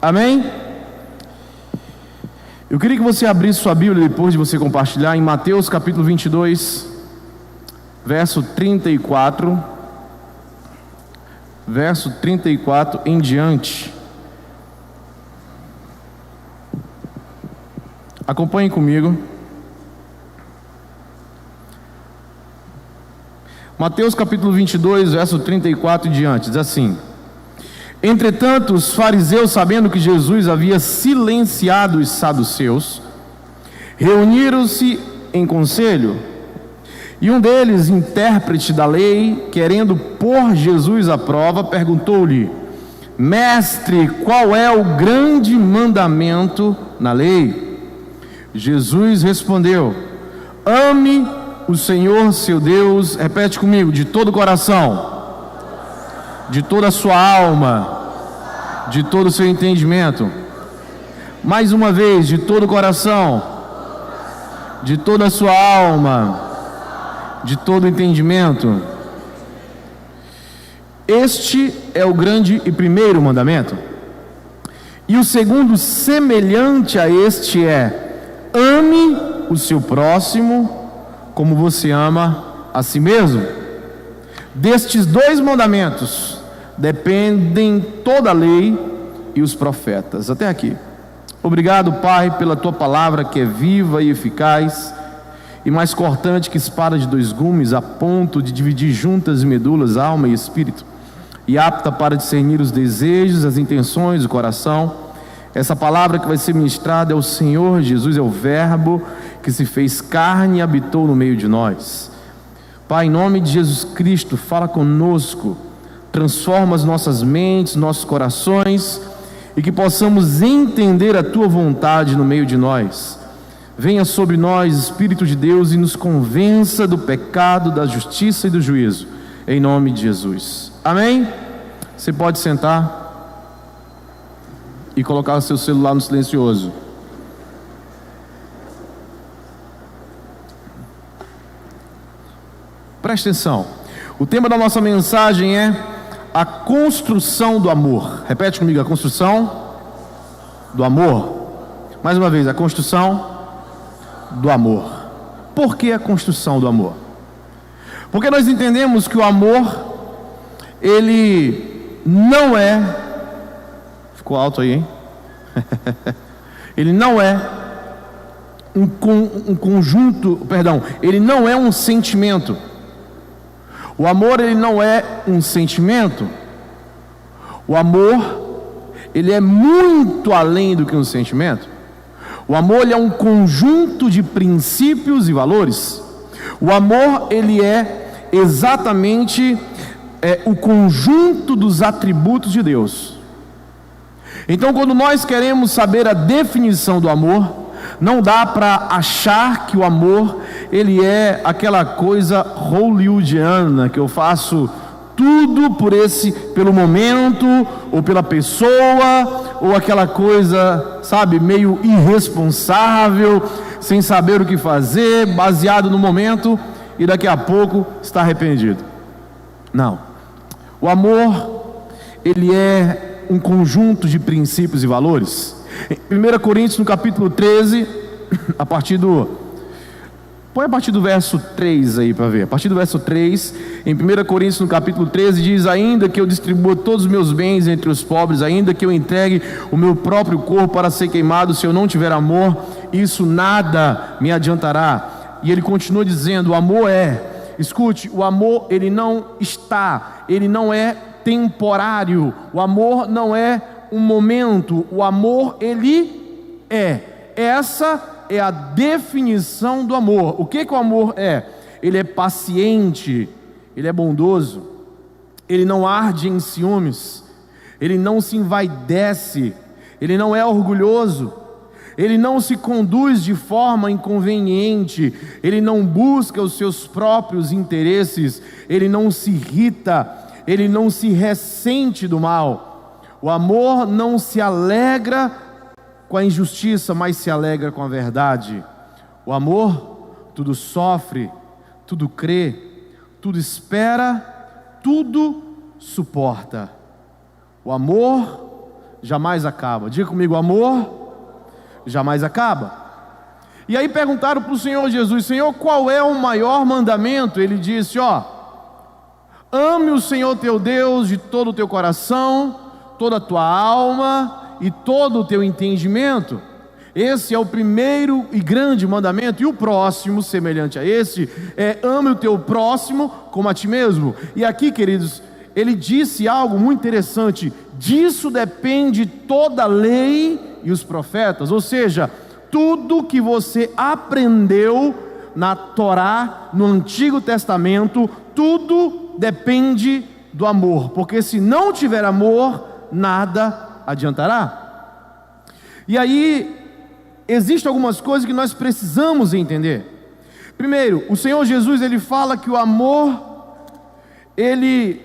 Amém? Eu queria que você abrisse sua Bíblia depois de você compartilhar em Mateus capítulo 22, verso 34, verso 34 em diante. Acompanhe comigo. Mateus capítulo 22, verso 34 em diante, diz assim: Entretanto, os fariseus, sabendo que Jesus havia silenciado os saduceus, reuniram-se em conselho, e um deles, intérprete da lei, querendo pôr Jesus à prova, perguntou-lhe: Mestre, qual é o grande mandamento na lei? Jesus respondeu: Ame o Senhor seu Deus, repete comigo, de todo o coração, de toda a sua alma, de todo o seu entendimento. Mais uma vez, de todo o coração, de toda a sua alma, de todo o entendimento. Este é o grande e primeiro mandamento. E o segundo, semelhante a este, é: ame o seu próximo como você ama a si mesmo. Destes dois mandamentos dependem toda a lei e os profetas. Até aqui. Obrigado, Pai, pela tua palavra que é viva e eficaz e mais cortante que espada de dois gumes, a ponto de dividir juntas e medulas, alma e espírito, e apta para discernir os desejos, as intenções do coração. Essa palavra que vai ser ministrada é o Senhor Jesus, é o Verbo que se fez carne e habitou no meio de nós. Pai, em nome de Jesus Cristo, fala conosco, transforma as nossas mentes, nossos corações, e que possamos entender a tua vontade no meio de nós. Venha sobre nós, Espírito de Deus, e nos convença do pecado, da justiça e do juízo, em nome de Jesus. Amém? Você pode sentar e colocar o seu celular no silencioso. Preste atenção. O tema da nossa mensagem é a construção do amor. Repete comigo: a construção do amor. Mais uma vez, a construção do amor. Por que a construção do amor? Porque nós entendemos que o amor, ele não é... Ficou alto aí, hein? Ele não é um conjunto, perdão, ele não é um sentimento. O amor, ele não é um sentimento. O amor, ele é muito além do que um sentimento. O amor, ele é um conjunto de princípios e valores. O amor, ele é exatamente o conjunto dos atributos de Deus. Então, quando nós queremos saber a definição do amor, não dá para achar que o amor, ele é aquela coisa hollywoodiana, que eu faço tudo pelo momento, ou pela pessoa, ou aquela coisa, sabe, meio irresponsável, sem saber o que fazer, baseado no momento, e daqui a pouco está arrependido. Não. O amor, ele é um conjunto de princípios e valores. Em 1 Coríntios, no capítulo 13, põe a partir do verso 3 aí para ver. A partir do verso 3, em 1 Coríntios, no capítulo 13, diz: ainda que eu distribua todos os meus bens entre os pobres, ainda que eu entregue o meu próprio corpo para ser queimado, se eu não tiver amor, isso nada me adiantará. E ele continua dizendo: o amor escute, o amor, ele não é temporário. O amor não é um momento. O amor, ele é. Essa é a definição do amor. O que o amor é? Ele é paciente, ele é bondoso, ele não arde em ciúmes, ele não se envaidece, ele não é orgulhoso, ele não se conduz de forma inconveniente, ele não busca os seus próprios interesses, ele não se irrita, ele não se ressente do mal. O amor não se alegra com a injustiça, mas se alegra com a verdade. O amor tudo sofre, tudo crê, tudo espera, tudo suporta. O amor jamais acaba. Diga comigo, o amor jamais acaba. E aí perguntaram para o Senhor Jesus: Senhor, qual é o maior mandamento? Ele disse: ame o Senhor teu Deus de todo o teu coração, toda a tua alma e todo o teu entendimento. Esse é o primeiro e grande mandamento. E o próximo, semelhante a este, é: ame o teu próximo como a ti mesmo. E aqui, queridos, ele disse algo muito interessante: disso depende toda a lei e os profetas. Ou seja, tudo que você aprendeu na Torá, no Antigo Testamento, tudo depende do amor, porque se não tiver amor, nada adiantará. E aí existem algumas coisas que nós precisamos entender. Primeiro, o Senhor Jesus, ele fala que o amor,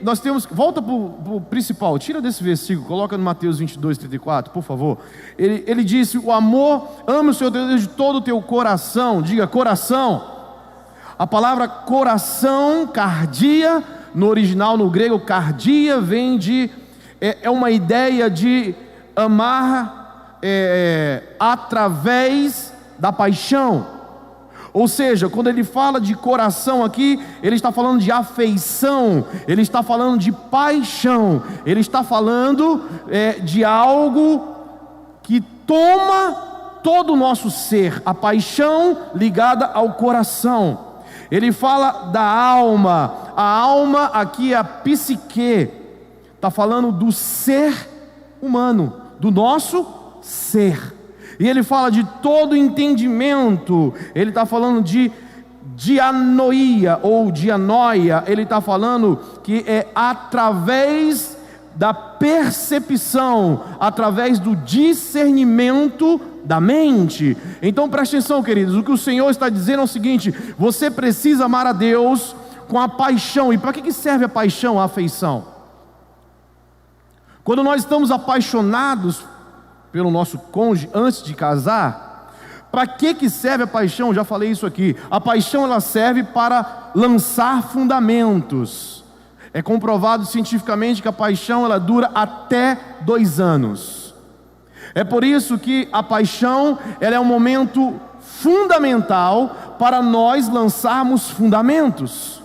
nós temos, volta para o principal, tira desse versículo, coloca no Mateus 22:34, por favor. Ele disse: o amor, ame o Senhor Deus de todo o teu coração. Diga coração. A palavra coração, cardia, no original, no grego, cardia, vem de, é uma ideia de amar através da paixão. Ou seja, quando ele fala de coração aqui, ele está falando de afeição, ele está falando de paixão, ele está falando de algo que toma todo o nosso ser, a paixão ligada ao coração. Ele fala da alma, a alma aqui é a psique, está falando do ser humano, do nosso ser. E ele fala de todo entendimento, ele está falando de dianoia ou dianoia, ele está falando que é através da percepção, através do discernimento da mente. Então preste atenção, queridos, o que o Senhor está dizendo é o seguinte: você precisa amar a Deus com a paixão. E para que serve a paixão, a afeição? Quando nós estamos apaixonados pelo nosso cônjuge antes de casar, para que serve a paixão? Já falei isso aqui. A paixão, ela serve para lançar fundamentos. É comprovado cientificamente que a paixão, ela dura até 2 anos. É por isso que a paixão, ela é um momento fundamental para nós lançarmos fundamentos.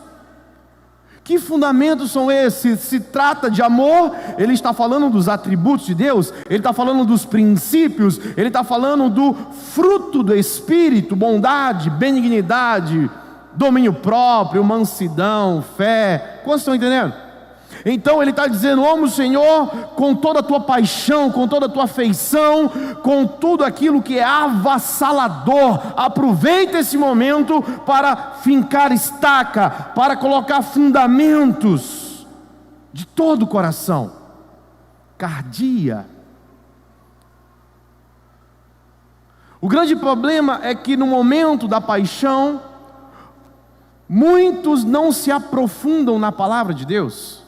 Que fundamentos são esses? Se trata de amor, ele está falando dos atributos de Deus, ele está falando dos princípios, ele está falando do fruto do Espírito: bondade, benignidade, domínio próprio, mansidão, fé. Quantos estão entendendo? Então ele está dizendo: ame o Senhor com toda a tua paixão, com toda a tua afeição, com tudo aquilo que é avassalador. Aproveita esse momento para fincar estaca, para colocar fundamentos de todo o coração. Cardia. O grande problema é que no momento da paixão, muitos não se aprofundam na palavra de Deus.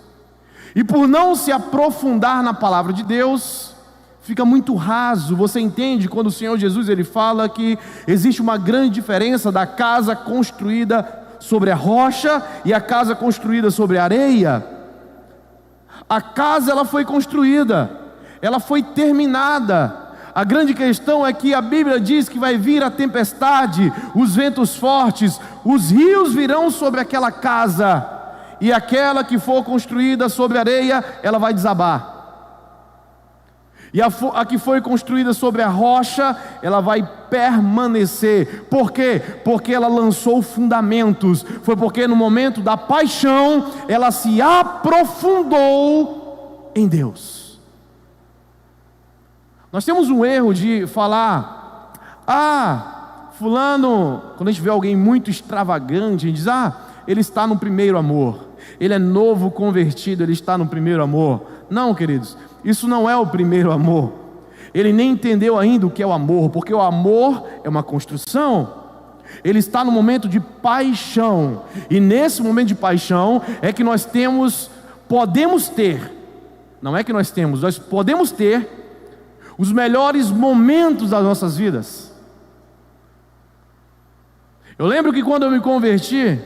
E por não se aprofundar na palavra de Deus, fica muito raso. Você entende quando o Senhor Jesus, ele fala que existe uma grande diferença da casa construída sobre a rocha e a casa construída sobre a areia? A casa, ela foi construída, ela foi terminada. A grande questão é que a Bíblia diz que vai vir a tempestade, os ventos fortes, os rios virão sobre aquela casa, e aquela que for construída sobre areia, ela vai desabar. E a que foi construída sobre a rocha, ela vai permanecer. Por quê? Porque ela lançou fundamentos. Foi porque no momento da paixão, ela se aprofundou em Deus. Nós temos um erro de falar: fulano, quando a gente vê alguém muito extravagante, a gente diz: ele está no primeiro amor, ele é novo convertido, ele está no primeiro amor. Não, queridos, isso não é o primeiro amor. Ele nem entendeu ainda o que é o amor, porque o amor é uma construção. Ele está no momento de paixão, e nesse momento de paixão é que nós podemos ter os melhores momentos das nossas vidas. Eu lembro que quando eu me converti,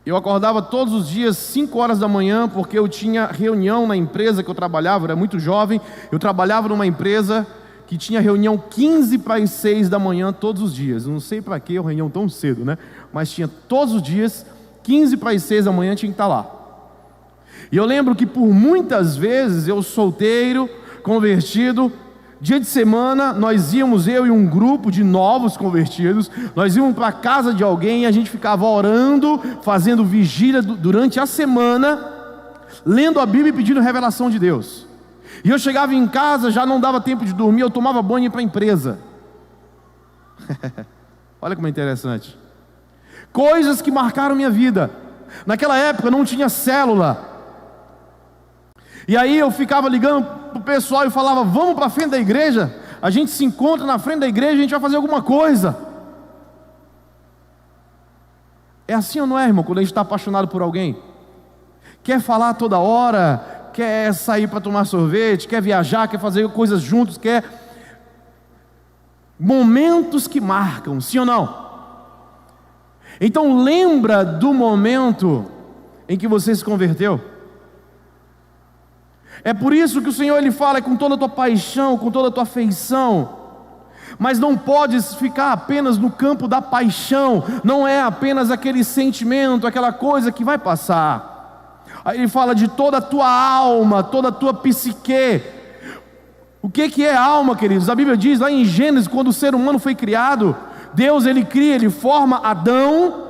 Eu acordava todos os dias 5 horas da manhã, porque eu tinha reunião na empresa que eu trabalhava, eu era muito jovem, eu trabalhava numa empresa que tinha reunião 15 para as 6 da manhã todos os dias. Não sei para que a reunião tão cedo, né? Mas tinha todos os dias, 15 para as 6 da manhã tinha que estar lá. E eu lembro que por muitas vezes, eu solteiro, convertido, dia de semana, nós íamos, eu e um grupo de novos convertidos, nós íamos para a casa de alguém e a gente ficava orando, fazendo vigília durante a semana, lendo a Bíblia e pedindo revelação de Deus. E eu chegava em casa, já não dava tempo de dormir, eu tomava banho e ia para a empresa. Olha como é interessante. Coisas que marcaram minha vida. Naquela época não tinha célula. E aí eu ficava ligando pro pessoal e falava: vamos para frente da igreja, a gente se encontra na frente da igreja, a gente vai fazer alguma coisa. É assim ou não é, irmão, quando a gente está apaixonado por alguém? Quer falar toda hora, quer sair para tomar sorvete, quer viajar, quer fazer coisas juntos, quer momentos que marcam, sim ou não? Então lembra do momento em que você se converteu. É por isso que o Senhor Ele fala: é com toda a tua paixão, com toda a tua afeição. Mas não podes ficar apenas no campo da paixão. Não é apenas aquele sentimento, aquela coisa que vai passar. Aí Ele fala de toda a tua alma, toda a tua psique. O que é alma, queridos? A Bíblia diz lá em Gênesis, quando o ser humano foi criado, Deus Ele cria, Ele forma Adão,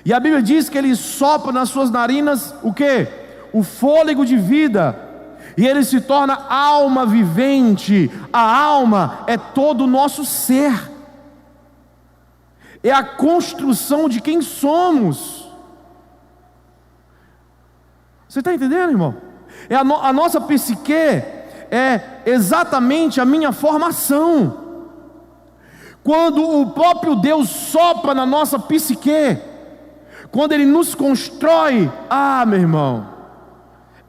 e a Bíblia diz que Ele sopra nas suas narinas o quê? O fôlego de vida, e ele se torna alma vivente. A alma é todo o nosso ser, é a construção de quem somos. Você está entendendo, irmão? A nossa psique é exatamente a minha formação. Quando o próprio Deus sopra na nossa psique, quando Ele nos constrói, meu irmão,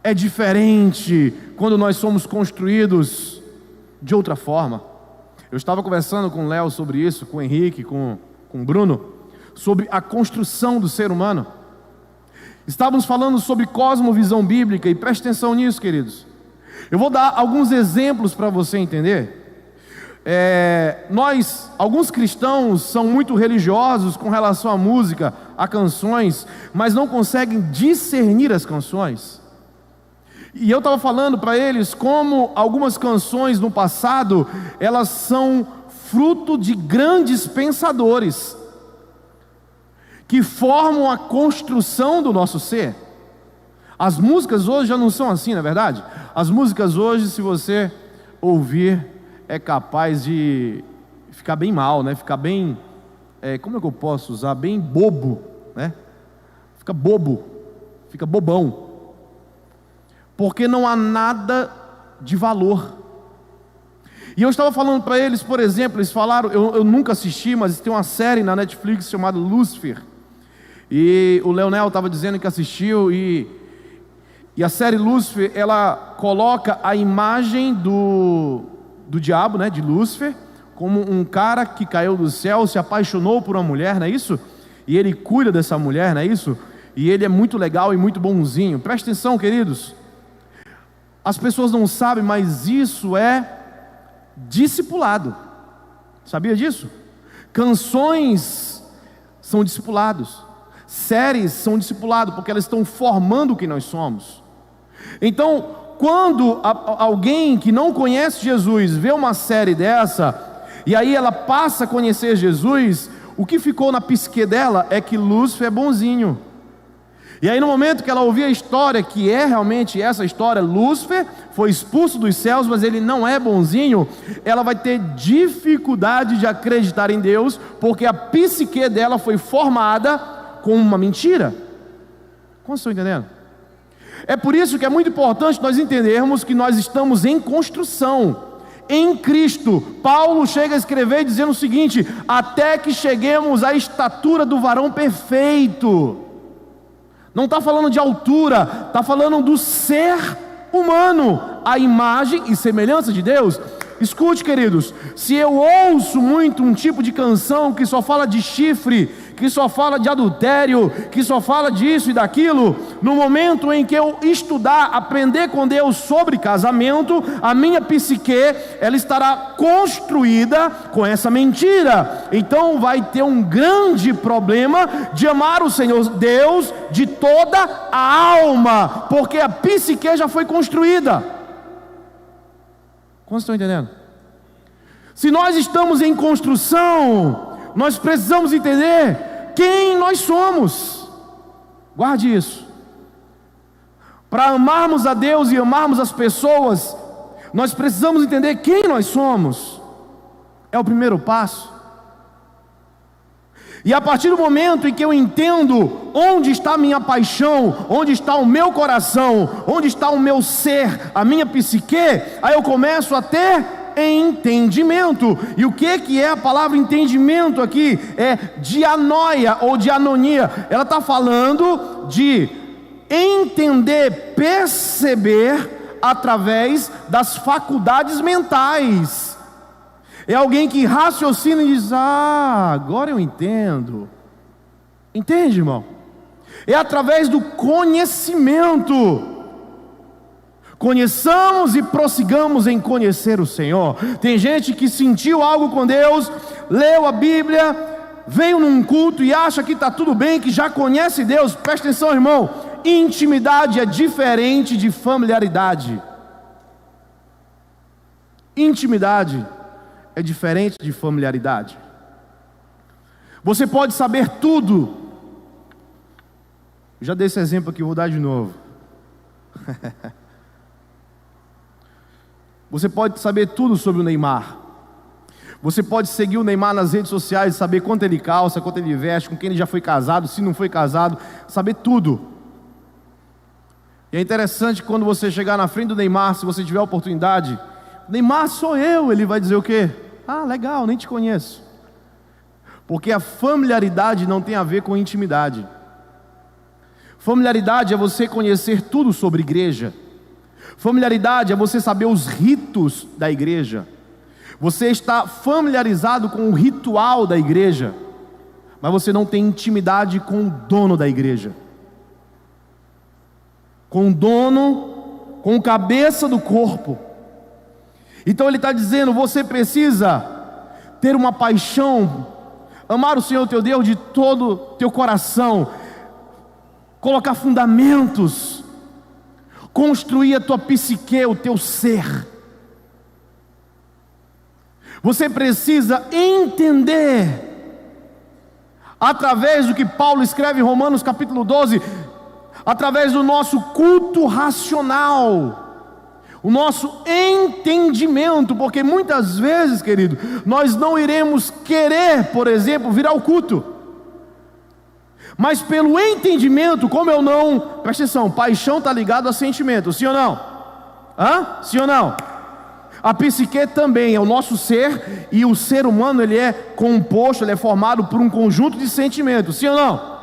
é diferente quando nós somos construídos de outra forma. Eu estava conversando com o Léo sobre isso, com o Henrique, com o Bruno, sobre a construção do ser humano. Estávamos falando sobre cosmovisão bíblica, e preste atenção nisso, queridos. Eu vou dar alguns exemplos para você entender. Alguns cristãos são muito religiosos com relação à música, a canções, mas não conseguem discernir as canções. E eu estava falando para eles como algumas canções no passado, elas são fruto de grandes pensadores, que formam a construção do nosso ser. As músicas hoje já não são assim, não é verdade? As músicas hoje, se você ouvir, é capaz de ficar bem mal, né? Ficar bem, como é que eu posso usar? Bem bobo, né? Fica bobo, fica bobão. Porque não há nada de valor. E eu estava falando para eles, por exemplo, eles falaram, eu nunca assisti, mas tem uma série na Netflix chamada Lúcifer. E o Leonel estava dizendo que assistiu, e a série Lúcifer, ela coloca a imagem do diabo, né, de Lúcifer, como um cara que caiu do céu, se apaixonou por uma mulher, não é isso? E ele cuida dessa mulher, não é isso? E ele é muito legal e muito bonzinho. Presta atenção, queridos. As pessoas não sabem, mas isso é discipulado. Sabia disso? Canções são discipulados, séries são discipulados, porque elas estão formando o que nós somos. Então, quando alguém que não conhece Jesus vê uma série dessa, e aí ela passa a conhecer Jesus, o que ficou na psique dela é que Lúcifer é bonzinho. E aí no momento que ela ouvir a história, que é realmente essa história, Lúcifer foi expulso dos céus, mas ele não é bonzinho, ela vai ter dificuldade de acreditar em Deus, porque a psique dela foi formada com uma mentira. Como vocês estão entendendo? É por isso que é muito importante nós entendermos que nós estamos em construção, em Cristo. Paulo chega a escrever dizendo o seguinte: até que cheguemos à estatura do varão perfeito. Não está falando de altura, está falando do ser humano, a imagem e semelhança de Deus. Escute, queridos, se eu ouço muito um tipo de canção que só fala de chifre, que só fala de adultério, que só fala disso e daquilo, no momento em que eu estudar, aprender com Deus sobre casamento, a minha psique, ela estará construída com essa mentira. Então vai ter um grande problema de amar o Senhor Deus de toda a alma, porque a psique já foi construída. Como estão entendendo? Se nós estamos em construção, nós precisamos entender quem nós somos. Guarde isso. Para amarmos a Deus e amarmos as pessoas, nós precisamos entender quem nós somos. É o primeiro passo. E a partir do momento em que eu entendo onde está a minha paixão, onde está o meu coração, onde está o meu ser, a minha psique, aí eu começo a ter entendimento. E o que é a palavra entendimento aqui? É dianoia ou dianonia. Ela está falando de entender, perceber através das faculdades mentais. É alguém que raciocina e diz: ah, agora eu entendo. Entende, irmão? É através do conhecimento. Conheçamos e prossigamos em conhecer o Senhor. Tem gente que sentiu algo com Deus, leu a Bíblia, veio num culto e acha que está tudo bem, que já conhece Deus. Presta atenção, irmão. Intimidade é diferente de familiaridade. Intimidade é diferente de familiaridade. Você pode saber tudo. Já dei esse exemplo aqui, vou dar de novo. Você pode saber tudo sobre o Neymar. Você pode seguir o Neymar nas redes sociais, saber quanto ele calça, quanto ele veste, com quem ele já foi casado, se não foi casado, saber tudo. E é interessante quando você chegar na frente do Neymar, se você tiver a oportunidade: Neymar, sou eu. Ele vai dizer o quê? Ah, legal, nem te conheço. Porque a familiaridade não tem a ver com intimidade. Familiaridade é você conhecer tudo sobre igreja. Familiaridade é você saber os ritos da igreja. Você está familiarizado com o ritual da igreja, mas você não tem intimidade com o dono da igreja, com o dono, com o cabeça do corpo. Então ele está dizendo: você precisa ter uma paixão, amar o Senhor teu Deus de todo o teu coração, colocar fundamentos, construir a tua psique, o teu ser. Você precisa entender, através do que Paulo escreve em Romanos capítulo 12, através do nosso culto racional, o nosso entendimento, porque muitas vezes, querido, nós não iremos querer, por exemplo, vir ao culto, mas pelo entendimento, como eu não, presta atenção, paixão está ligado a sentimento, sim ou não? Sim ou não? A psique também é o nosso ser, e o ser humano ele é composto, ele é formado por um conjunto de sentimentos, sim ou não?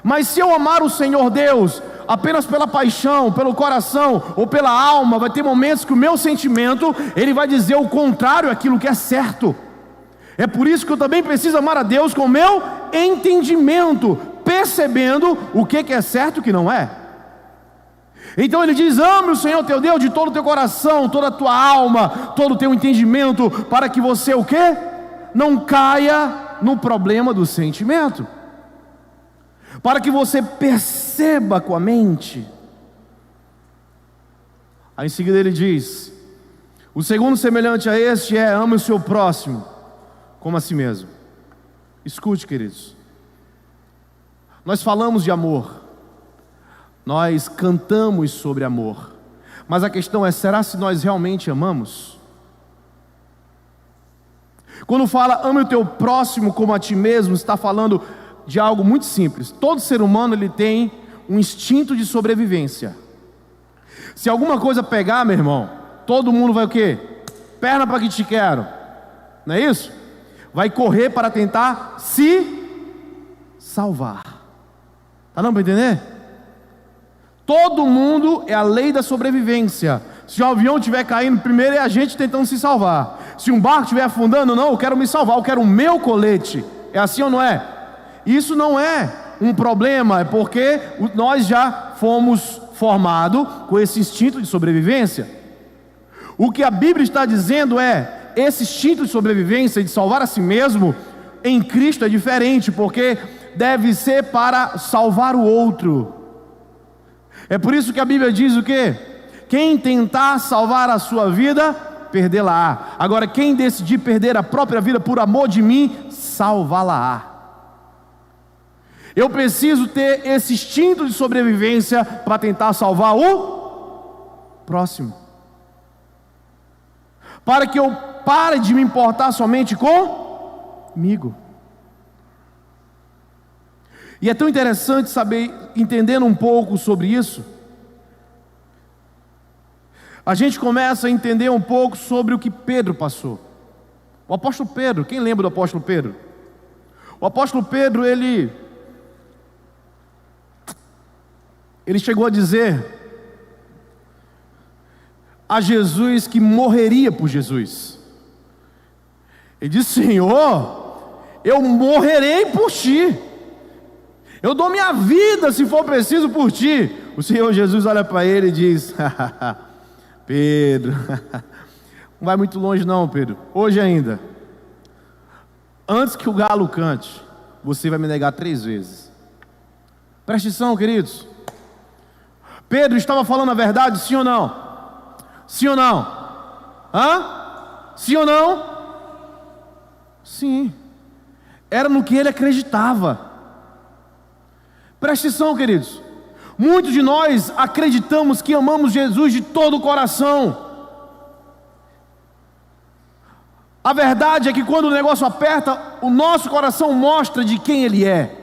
Mas se eu amar o Senhor Deus apenas pela paixão, pelo coração ou pela alma, vai ter momentos que o meu sentimento ele vai dizer o contrário àquilo que é certo. É por isso que eu também preciso amar a Deus com o meu entendimento, percebendo o que é certo e o que não é. Então ele diz: ame o Senhor teu Deus de todo o teu coração, toda a tua alma, todo o teu entendimento, para que você o quê? Não caia no problema do sentimento, para que você perceba com a mente. Aí em seguida ele diz: o segundo semelhante a este é: ame o seu próximo como a si mesmo. Escute, queridos, nós falamos de amor, nós cantamos sobre amor, mas a questão é: será se nós realmente amamos? Quando fala ame o teu próximo como a ti mesmo, está falando de algo muito simples. Todo ser humano ele tem um instinto de sobrevivência. Se alguma coisa pegar, meu irmão, todo mundo vai o quê? Perna para que te quero, não é isso? Vai correr para tentar se salvar. Tá não para entender? Todo mundo é a lei da sobrevivência. Se o avião estiver caindo, primeiro é a gente tentando se salvar. Se um barco estiver afundando, não, eu quero me salvar, eu quero o meu colete. É assim ou não é? Isso não é um problema, é porque nós já fomos formados com esse instinto de sobrevivência. O que a Bíblia está dizendo é, esse instinto de sobrevivência, de salvar a si mesmo, em Cristo é diferente, porque deve ser para salvar o outro. É por isso que a Bíblia diz o quê? Quem tentar salvar a sua vida, perdê-la-á. Agora, quem decidir perder a própria vida por amor de mim, salvá-la-á. Eu preciso ter esse instinto de sobrevivência para tentar salvar o próximo, para que eu pare de me importar somente comigo. E é tão interessante saber, entendendo um pouco sobre isso, a gente começa a entender um pouco sobre o que Pedro passou. O apóstolo Pedro, quem lembra do apóstolo Pedro? O apóstolo Pedro, ele chegou a dizer a Jesus que morreria por Jesus. Ele disse: Senhor, eu morrerei por ti, eu dou minha vida se for preciso por ti. O Senhor Jesus olha para ele e diz: Pedro, não vai muito longe não, Pedro. Hoje ainda, antes que o galo cante, você vai me negar 3 vezes. Preste atenção, queridos. Pedro estava falando a verdade, sim ou não? Sim ou não? Sim ou não? Sim. Era no que ele acreditava. Preste atenção, queridos. Muitos de nós acreditamos que amamos Jesus de todo o coração. A verdade é que quando o negócio aperta, o nosso coração mostra de quem Ele é.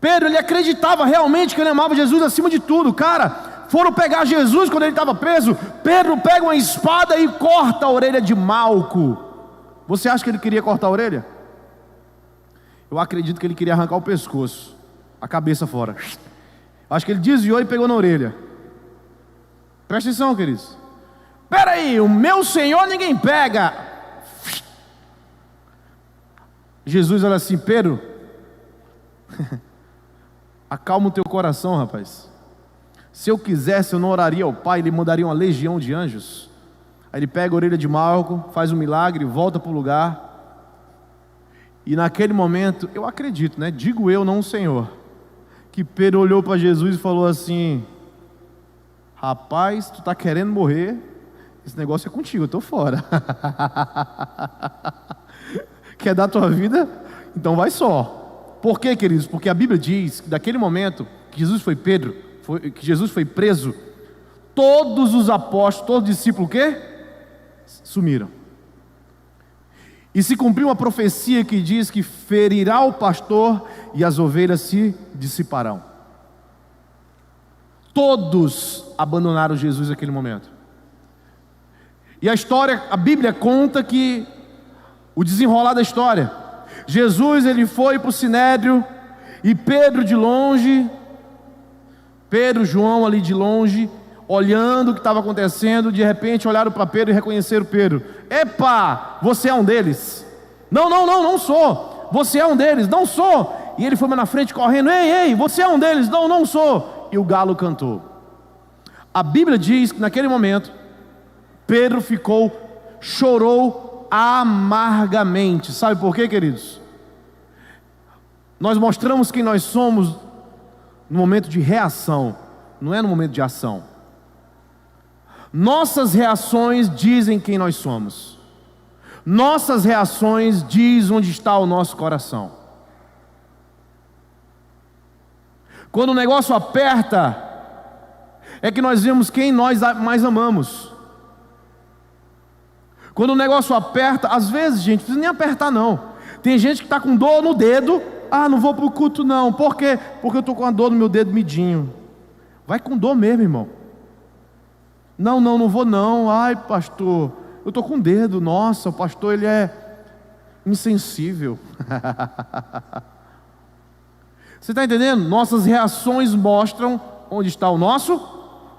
Pedro, ele acreditava realmente que ele amava Jesus acima de tudo. Cara, foram pegar Jesus quando ele estava preso. Pedro pega uma espada e corta a orelha de Malco. Você acha que ele queria cortar a orelha? Eu acredito que ele queria arrancar o pescoço, a cabeça fora. Acho que ele desviou e pegou na orelha. Presta atenção, queridos. Espera aí, o meu Senhor ninguém pega. Jesus olha assim: Pedro, acalma o teu coração, rapaz. Se eu quisesse, eu não oraria ao Pai, ele mandaria uma legião de anjos. Aí ele pega a orelha de Malco, faz um milagre, volta para o lugar. E naquele momento, eu acredito, né? Digo eu, não o Senhor, que Pedro olhou para Jesus e falou assim: rapaz, tu está querendo morrer, esse negócio é contigo, eu estou fora. Quer dar tua vida? Então vai só. Por quê, queridos? Porque a Bíblia diz que naquele momento que Jesus foi preso, todos os apóstolos, todos os discípulos o quê? Sumiram. E se cumpriu uma profecia que diz que ferirá o pastor e as ovelhas se dissiparão. Todos abandonaram Jesus naquele momento. E a Bíblia conta que o desenrolar da história, Jesus ele foi para o Sinédrio e Pedro de longe, João ali de longe, olhando o que estava acontecendo, de repente olharam para Pedro e reconheceram Pedro. Epa, você é um deles. Não sou. Você é um deles. Não sou. E ele foi na frente correndo: ei, você é um deles. Não sou. E o galo cantou. A Bíblia diz que naquele momento Pedro chorou amargamente. Sabe por quê, queridos? Nós mostramos quem nós somos no momento de reação, não é no momento de ação. Nossas reações dizem quem nós somos. Nossas reações dizem onde está o nosso coração. Quando o negócio aperta, é que nós vemos quem nós mais amamos. Quando o negócio aperta, às vezes, gente, não precisa nem apertar não. Tem gente que está com dor no dedo. Não vou para o culto não. Por quê? Porque eu estou com a dor no meu dedo midinho. Vai com dor mesmo, irmão. Não vou não. Ai, pastor, eu estou com o dedo. Nossa, o pastor ele é insensível. Você está entendendo? Nossas reações mostram onde está o nosso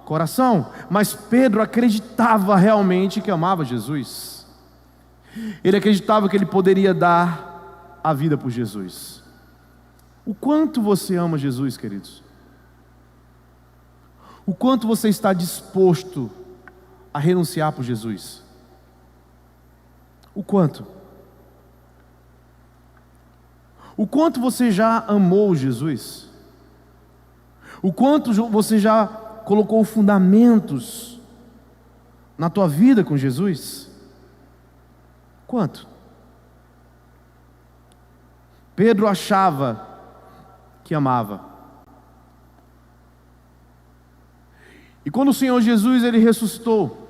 coração. Mas Pedro acreditava realmente que amava Jesus. Ele acreditava que ele poderia dar a vida por Jesus? O quanto você ama Jesus, queridos? O quanto você está disposto a renunciar por Jesus? O quanto? O quanto você já amou Jesus? O quanto você já colocou fundamentos na tua vida com Jesus? Quanto? Pedro achava que amava. E quando o Senhor Jesus ele ressuscitou,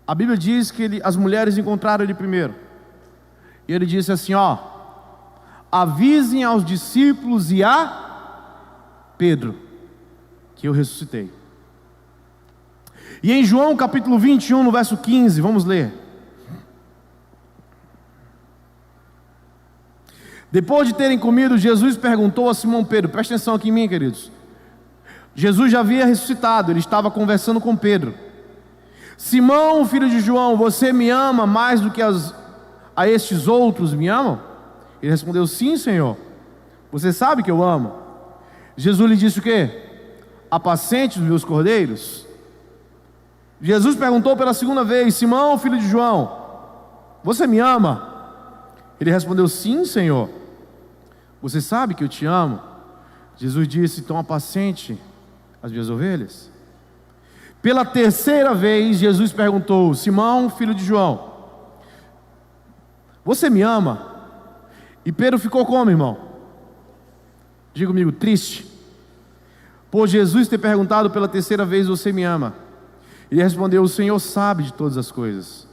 a Bíblia diz que as mulheres encontraram ele primeiro. E ele disse assim, avisem aos discípulos e a Pedro que eu ressuscitei. E em João capítulo 21, no verso 15, vamos ler. Depois de terem comido, Jesus perguntou a Simão Pedro, presta atenção aqui em mim, queridos. Jesus já havia ressuscitado, ele estava conversando com Pedro. Simão, filho de João, você me ama mais do que a estes outros me amam? Ele respondeu, sim, Senhor, você sabe que eu amo. Jesus lhe disse o quê? Apacente os meus cordeiros. Jesus perguntou pela segunda vez, Simão, filho de João, você me ama? Ele respondeu, sim, Senhor, você sabe que eu te amo. Jesus disse, então apacente as minhas ovelhas. Pela terceira vez, Jesus perguntou, Simão, filho de João, você me ama? E Pedro ficou como, irmão? Diga comigo, triste. Por Jesus ter perguntado pela terceira vez, você me ama? Ele respondeu, o Senhor sabe de todas as coisas.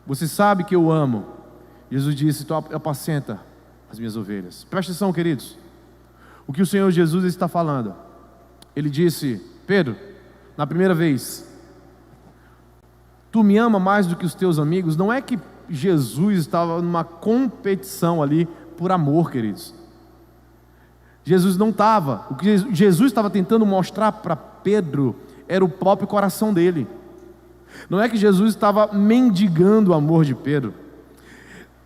Você sabe que eu amo. Jesus disse, então apacenta as minhas ovelhas. Presta atenção, queridos. O que o Senhor Jesus está falando. Ele disse, Pedro, na primeira vez, tu me ama mais do que os teus amigos? Não é que Jesus estava numa competição ali por amor, queridos. Jesus não estava. O que Jesus estava tentando mostrar para Pedro era o próprio coração dele. Não é que Jesus estava mendigando o amor de Pedro.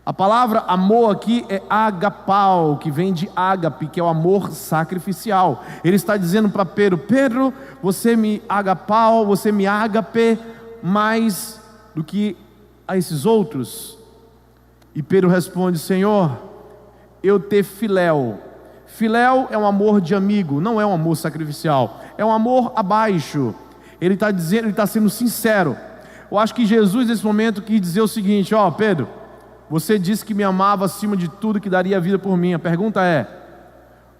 A palavra amor aqui é agapau, que vem de ágape, que é o amor sacrificial. Ele está dizendo para Pedro, Pedro, você me agapau, você me ágape mais do que a esses outros? E Pedro responde, Senhor, eu te filéu. Filéu é um amor de amigo, não é um amor sacrificial, é um amor abaixo. Ele está dizendo, ele está sendo sincero. Eu acho que Jesus nesse momento quis dizer o seguinte, Pedro, você disse que me amava acima de tudo, que daria a vida por mim. A pergunta é,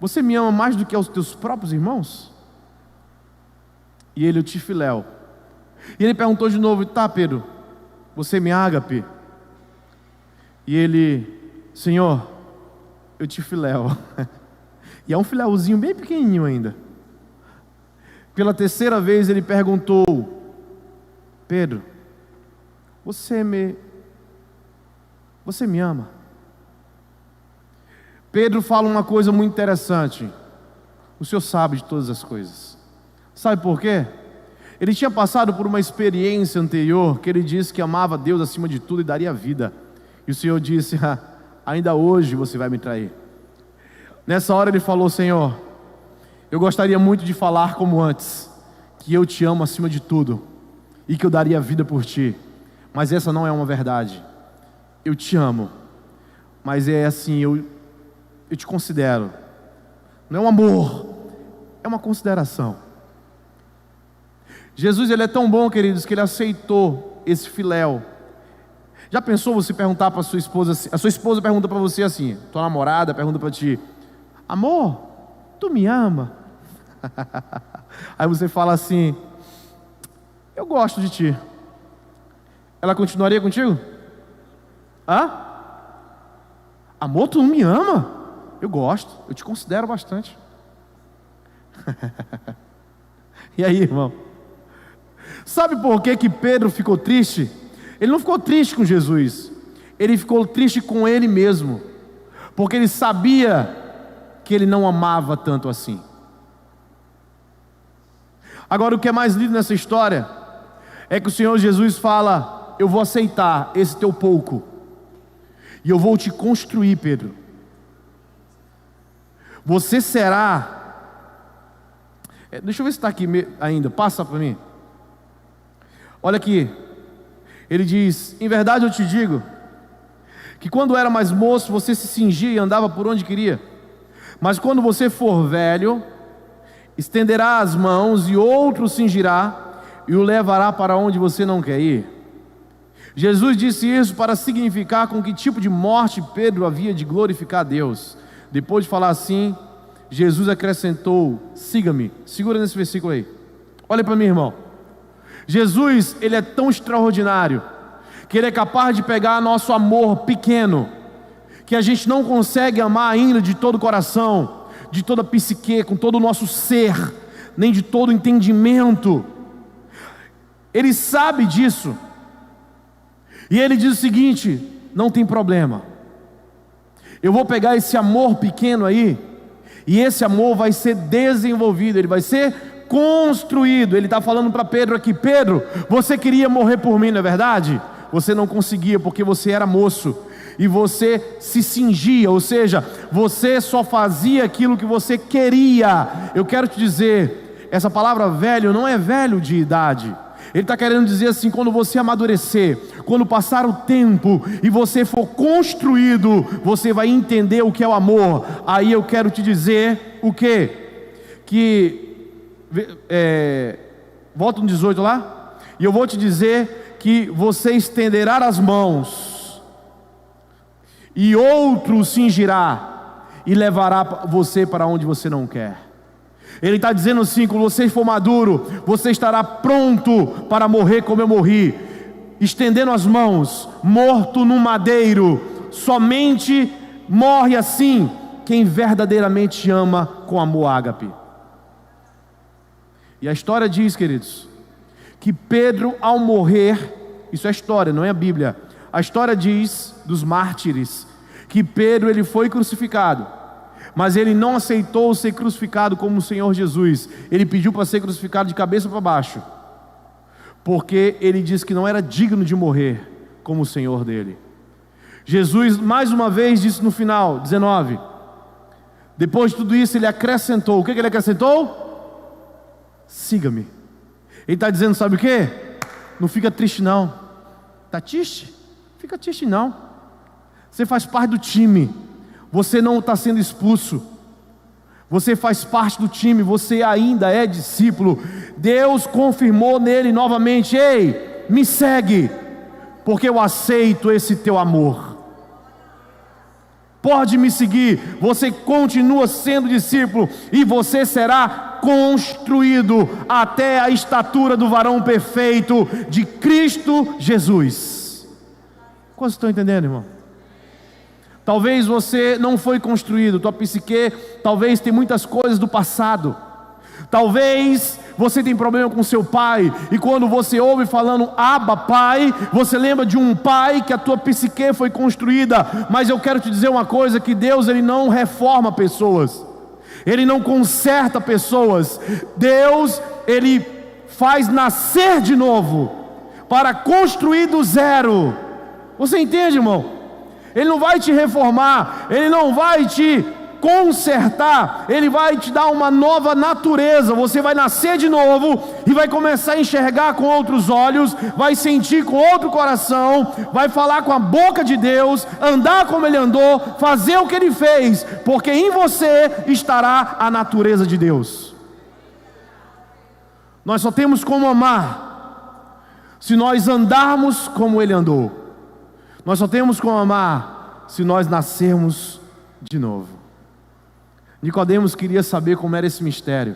você me ama mais do que aos teus próprios irmãos? E ele, eu te filéu. E ele perguntou de novo, tá, Pedro, você me ágape? E ele, Senhor, eu te filéu. E é um filéuzinho bem pequenininho ainda. Pela terceira vez ele perguntou, Pedro, você me ama? Pedro fala uma coisa muito interessante. O Senhor sabe de todas as coisas. Sabe por quê? Ele tinha passado por uma experiência anterior, que ele disse que amava Deus acima de tudo e daria vida. E o Senhor disse, ainda hoje você vai me trair. Nessa hora ele falou, Senhor, eu gostaria muito de falar como antes, que eu te amo acima de tudo, e que eu daria vida por ti. Mas essa não é uma verdade. Eu te amo, mas é assim, eu te considero. Não é um amor, é uma consideração. Jesus, ele é tão bom, queridos, que ele aceitou esse filéu. Já pensou você perguntar para a sua esposa assim, a sua esposa pergunta para você assim, tua namorada pergunta para ti, amor, tu me ama? Aí você fala assim, eu gosto de ti. Ela continuaria contigo? Amor, tu não me ama? Eu gosto, eu te considero bastante. E aí, irmão? Sabe por que Pedro ficou triste? Ele não ficou triste com Jesus, ele ficou triste com ele mesmo, porque ele sabia que ele não amava tanto assim. Agora, o que é mais lindo nessa história é que o Senhor Jesus fala, eu vou aceitar esse teu pouco, e eu vou te construir, Pedro. Você será... Deixa eu ver se está aqui ainda, passa para mim. Olha aqui, ele diz: em verdade eu te digo, que quando era mais moço, você se cingia e andava por onde queria. Mas quando você for velho, estenderá as mãos e outro cingirá e o levará para onde você não quer ir. Jesus disse isso para significar com que tipo de morte Pedro havia de glorificar a Deus. Depois de falar assim, Jesus acrescentou: siga-me. Segura nesse versículo aí. Olha para mim, irmão. Jesus, ele é tão extraordinário que ele é capaz de pegar nosso amor pequeno, que a gente não consegue amar ainda de todo o coração, de toda a psique, com todo o nosso ser, nem de todo o entendimento. Ele sabe disso, e ele diz o seguinte: não tem problema, eu vou pegar esse amor pequeno aí, e esse amor vai ser desenvolvido, ele vai ser construído. Ele está falando para Pedro aqui: Pedro, você queria morrer por mim, não é verdade? Você não conseguia porque você era moço, e você se cingia, ou seja, você só fazia aquilo que você queria. Eu quero te dizer, essa palavra velho não é velho de idade. Ele está querendo dizer assim: quando você amadurecer, quando passar o tempo e você for construído, você vai entender o que é o amor. Aí eu quero te dizer o quê? Volta no 18 lá. E eu vou te dizer que você estenderá as mãos e outro cingirá e levará você para onde você não quer. Ele está dizendo assim: quando você for maduro, você estará pronto para morrer como eu morri, estendendo as mãos, morto no madeiro. Somente morre assim quem verdadeiramente ama com amor ágape. E a história diz, queridos, que Pedro, ao morrer, isso é história, não é a Bíblia, a história diz dos mártires, que Pedro, ele foi crucificado, mas ele não aceitou ser crucificado como o Senhor Jesus. Ele pediu para ser crucificado de cabeça para baixo, porque ele disse que não era digno de morrer como o Senhor dele. Jesus mais uma vez disse no final, 19, depois de tudo isso ele acrescentou, o que ele acrescentou? Siga-me. Ele está dizendo, sabe o que? Não fica triste não. Está triste? Fica triste não. Você faz parte do time. Você não está sendo expulso. Você faz parte do time. Você ainda é discípulo. Deus confirmou nele novamente: ei, me segue, porque eu aceito esse teu amor. Pode me seguir. Você continua sendo discípulo e você será construído até a estatura do varão perfeito de Cristo Jesus. Quantos estão entendendo, irmão? Talvez você não foi construído, tua psique talvez tem muitas coisas do passado. Talvez você tem problema com seu pai, e quando você ouve falando Abba Pai, você lembra de um pai que a tua psique foi construída. Mas eu quero te dizer uma coisa, que Deus, ele não reforma pessoas, ele não conserta pessoas. Deus, ele faz nascer de novo, para construir do zero. Você entende, irmão? Ele não vai te reformar, ele não vai te consertar, ele vai te dar uma nova natureza. Você vai nascer de novo e vai começar a enxergar com outros olhos, vai sentir com outro coração, vai falar com a boca de Deus, andar como ele andou, fazer o que ele fez, porque em você estará a natureza de Deus. Nós só temos como amar se nós andarmos como ele andou. Nós só temos como amar se nós nascermos de novo. Nicodemos queria saber como era esse mistério.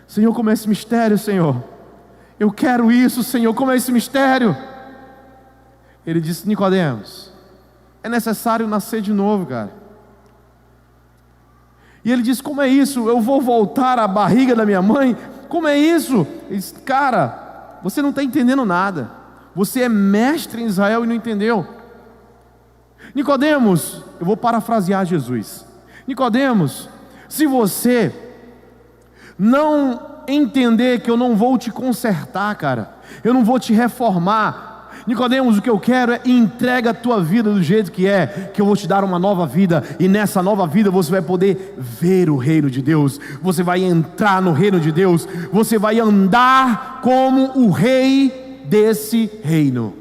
Senhor, como é esse mistério, Senhor? Eu quero isso, Senhor, como é esse mistério? Ele disse: Nicodemos, é necessário nascer de novo, cara. E ele disse: como é isso? Eu vou voltar à barriga da minha mãe? Como é isso? Ele disse: cara, você não está entendendo nada. Você é mestre em Israel e não entendeu. Nicodemos, eu vou parafrasear Jesus. Nicodemos, se você não entender que eu não vou te consertar, cara, eu não vou te reformar, Nicodemos, o que eu quero é: entrega a tua vida do jeito que é, que eu vou te dar uma nova vida, e nessa nova vida você vai poder ver o reino de Deus, você vai entrar no reino de Deus, você vai andar como o rei desse reino.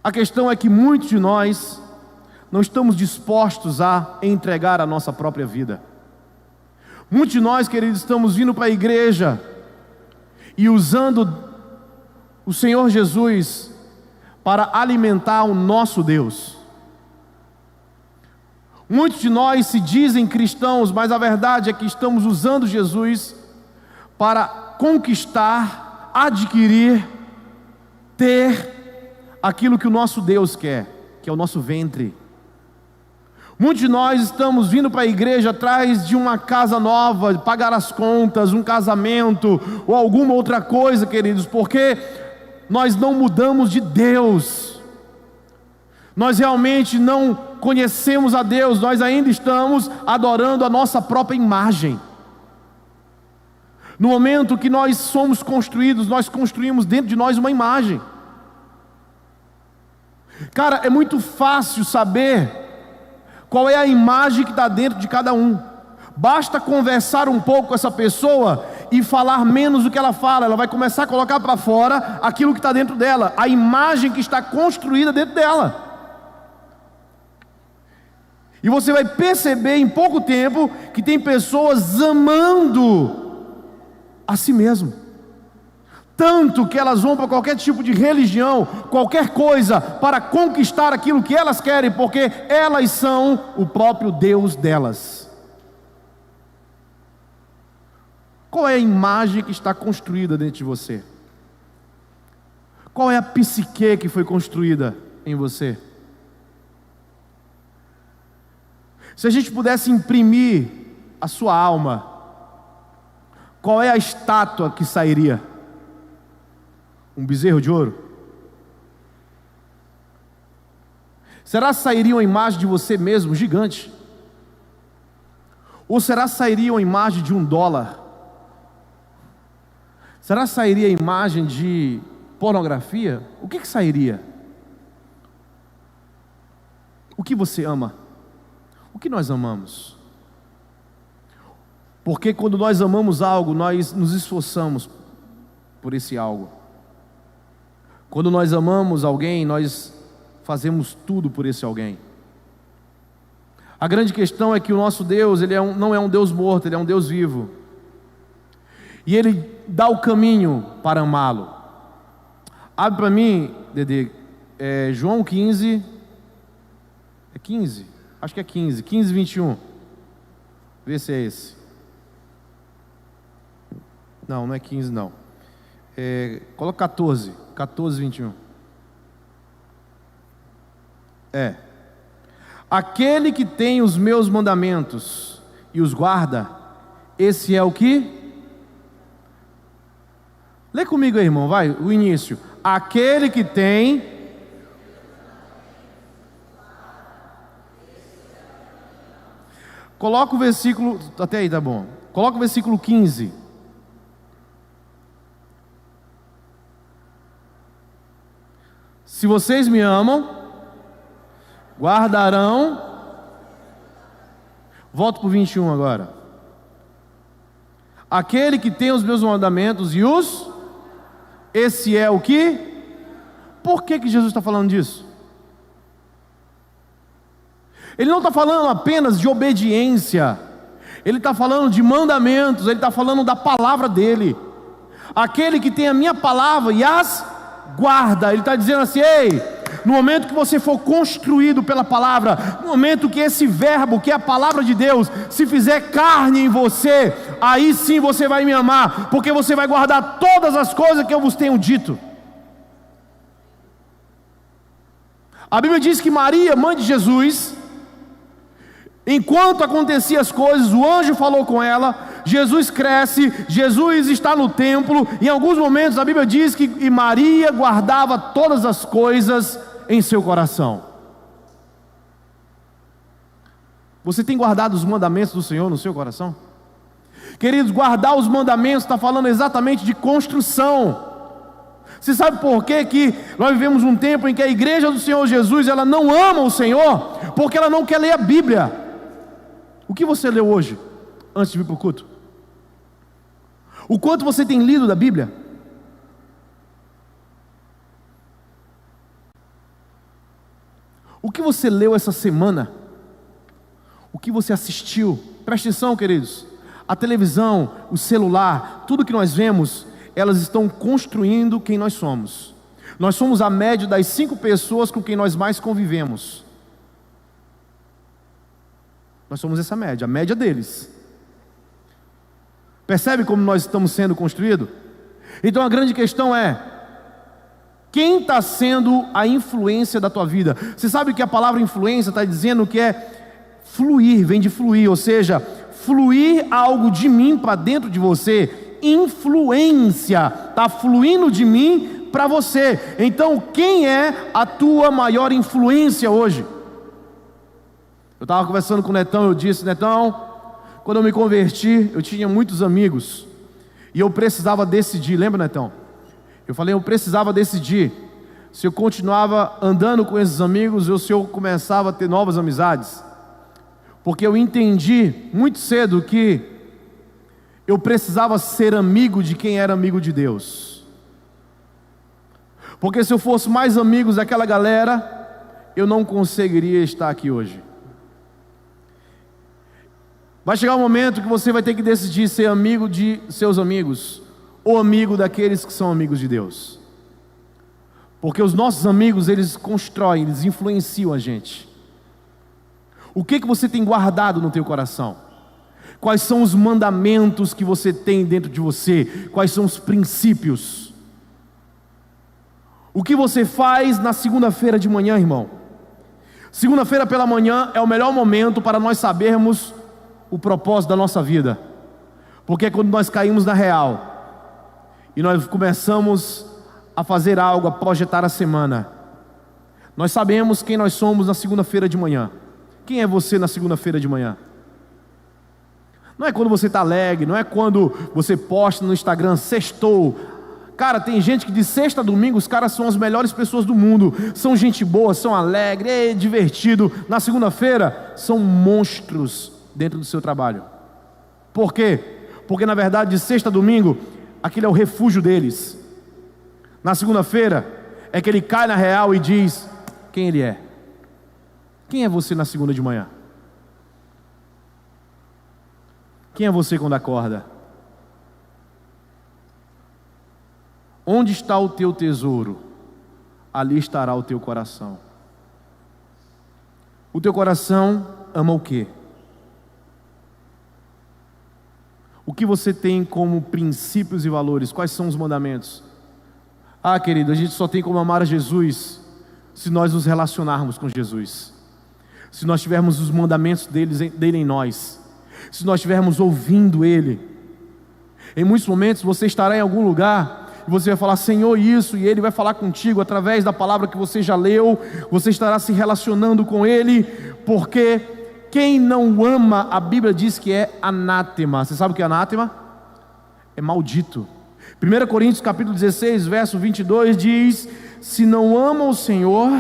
A questão é que muitos de nós não estamos dispostos a entregar a nossa própria vida. Muitos de nós, queridos, estamos vindo para a igreja e usando o Senhor Jesus para alimentar o nosso Deus. Muitos de nós se dizem cristãos, mas a verdade é que estamos usando Jesus para conquistar, adquirir, ter aquilo que o nosso Deus quer, que é o nosso ventre. Muitos de nós estamos vindo para a igreja atrás de uma casa nova, pagar as contas, um casamento ou alguma outra coisa, queridos, porque nós não mudamos de Deus. Nós realmente não conhecemos a Deus, nós ainda estamos adorando a nossa própria imagem. No momento que nós somos construídos, nós construímos dentro de nós uma imagem. Cara, é muito fácil saber qual é a imagem que está dentro de cada um. Basta conversar um pouco com essa pessoa e falar menos do que ela fala. Ela vai começar a colocar para fora aquilo que está dentro dela, a imagem que está construída dentro dela. E você vai perceber em pouco tempo que tem pessoas amando a si mesmo, tanto que elas vão para qualquer tipo de religião, qualquer coisa, para conquistar aquilo que elas querem, porque elas são o próprio Deus delas. Qual é a imagem que está construída dentro de você? Qual é a psique que foi construída em você? Se a gente pudesse imprimir a sua alma, qual é a estátua que sairia? Um bezerro de ouro? Será que sairia uma imagem de você mesmo gigante? Ou será que sairia uma imagem de $1? Será que sairia a imagem de pornografia? O que sairia? O que você ama? O que nós amamos? Porque quando nós amamos algo, nós nos esforçamos por esse algo. Quando nós amamos alguém, nós fazemos tudo por esse alguém. A grande questão é que o nosso Deus, ele não é um Deus morto, ele é um Deus vivo. E ele dá o caminho para amá-lo. Abre para mim, Dedê, João 15, é 15? Acho que é 15, 21. Vê se é esse. Não é 15 não. Coloca 14, 21. Aquele que tem os meus mandamentos e os guarda, esse é o que? Lê comigo aí, irmão, vai, o início. Aquele que tem... Coloca o versículo... Até aí, tá bom. Coloca o versículo 15. Se vocês me amam, guardarão... Volto para o 21 agora. Aquele que tem os meus mandamentos e os... Esse é o que? Por que Jesus está falando disso? Ele não está falando apenas de obediência. Ele está falando de mandamentos. Ele está falando da palavra dele. Aquele que tem a minha palavra e as guarda. Ele está dizendo assim: ei, no momento que você for construído pela palavra, no momento que esse verbo, que é a palavra de Deus, se fizer carne em você, aí sim você vai me amar, porque você vai guardar todas as coisas que eu vos tenho dito. A Bíblia diz que Maria, mãe de Jesus, enquanto aconteciam as coisas, o anjo falou com ela, Jesus cresce, Jesus está no templo, em alguns momentos a Bíblia diz que Maria guardava todas as coisas em seu coração. Você tem guardado os mandamentos do Senhor no seu coração? Queridos, guardar os mandamentos está falando exatamente de construção. Você sabe por quê que nós vivemos um tempo em que a igreja do Senhor Jesus, ela não ama o Senhor, porque ela não quer ler a Bíblia. O que você leu hoje, antes de vir para o culto? O quanto você tem lido da Bíblia? O que você leu essa semana? O que você assistiu? Preste atenção, queridos. A televisão, o celular, tudo que nós vemos, elas estão construindo quem nós somos. Nós somos a média das 5 pessoas com quem nós mais convivemos. Nós somos essa média, a média deles. Percebe como nós estamos sendo construídos? Então a grande questão é: quem está sendo a influência da tua vida? Você sabe que a palavra influência está dizendo que é fluir, vem de fluir, ou seja, fluir algo de mim para dentro de você. Influência, está fluindo de mim para você. Então quem é a tua maior influência hoje? Eu estava conversando com o Netão, eu disse: Netão, quando eu me converti, eu tinha muitos amigos, e eu precisava decidir, lembra, Netão? Eu falei, eu precisava decidir se eu continuava andando com esses amigos ou se eu começava a ter novas amizades. Porque eu entendi muito cedo que eu precisava ser amigo de quem era amigo de Deus. Porque se eu fosse mais amigos daquela galera, eu não conseguiria estar aqui hoje. Vai chegar um momento que você vai ter que decidir ser amigo de seus amigos ou amigo daqueles que são amigos de Deus. Porque os nossos amigos, eles constroem, eles influenciam a gente. O que você tem guardado no teu coração? Quais são os mandamentos que você tem dentro de você? Quais são os princípios? O que você faz na segunda-feira de manhã, irmão? Segunda-feira pela manhã é o melhor momento para nós sabermos o propósito da nossa vida. Porque é quando nós caímos na real e nós começamos a fazer algo, a projetar a semana. Nós sabemos quem nós somos na segunda-feira de manhã. Quem é você na segunda-feira de manhã? Não é quando você está alegre, não é quando você posta no Instagram, sextou. Cara, tem gente que de sexta a domingo, os caras são as melhores pessoas do mundo. São gente boa, são alegres, é divertido. Na segunda-feira, são monstros dentro do seu trabalho. Por quê? Porque na verdade de sexta a domingo, aquele é o refúgio deles. Na segunda-feira, é que ele cai na real e diz quem ele é. Quem é você na segunda de manhã? Quem é você quando acorda? Onde está o teu tesouro? Ali estará o teu coração. O teu coração ama o quê? O que você tem como princípios e valores? Quais são os mandamentos? Ah, querido, a gente só tem como amar a Jesus se nós nos relacionarmos com Jesus, se nós tivermos os mandamentos dele em nós, se nós estivermos ouvindo Ele. Em muitos momentos você estará em algum lugar e você vai falar Senhor isso, e Ele vai falar contigo através da palavra que você já leu. Você estará se relacionando com Ele, porque quem não ama, a Bíblia diz que é anátema. Você sabe o que é anátema? É maldito. 1 Coríntios capítulo 16, verso 22 diz: se não ama o Senhor,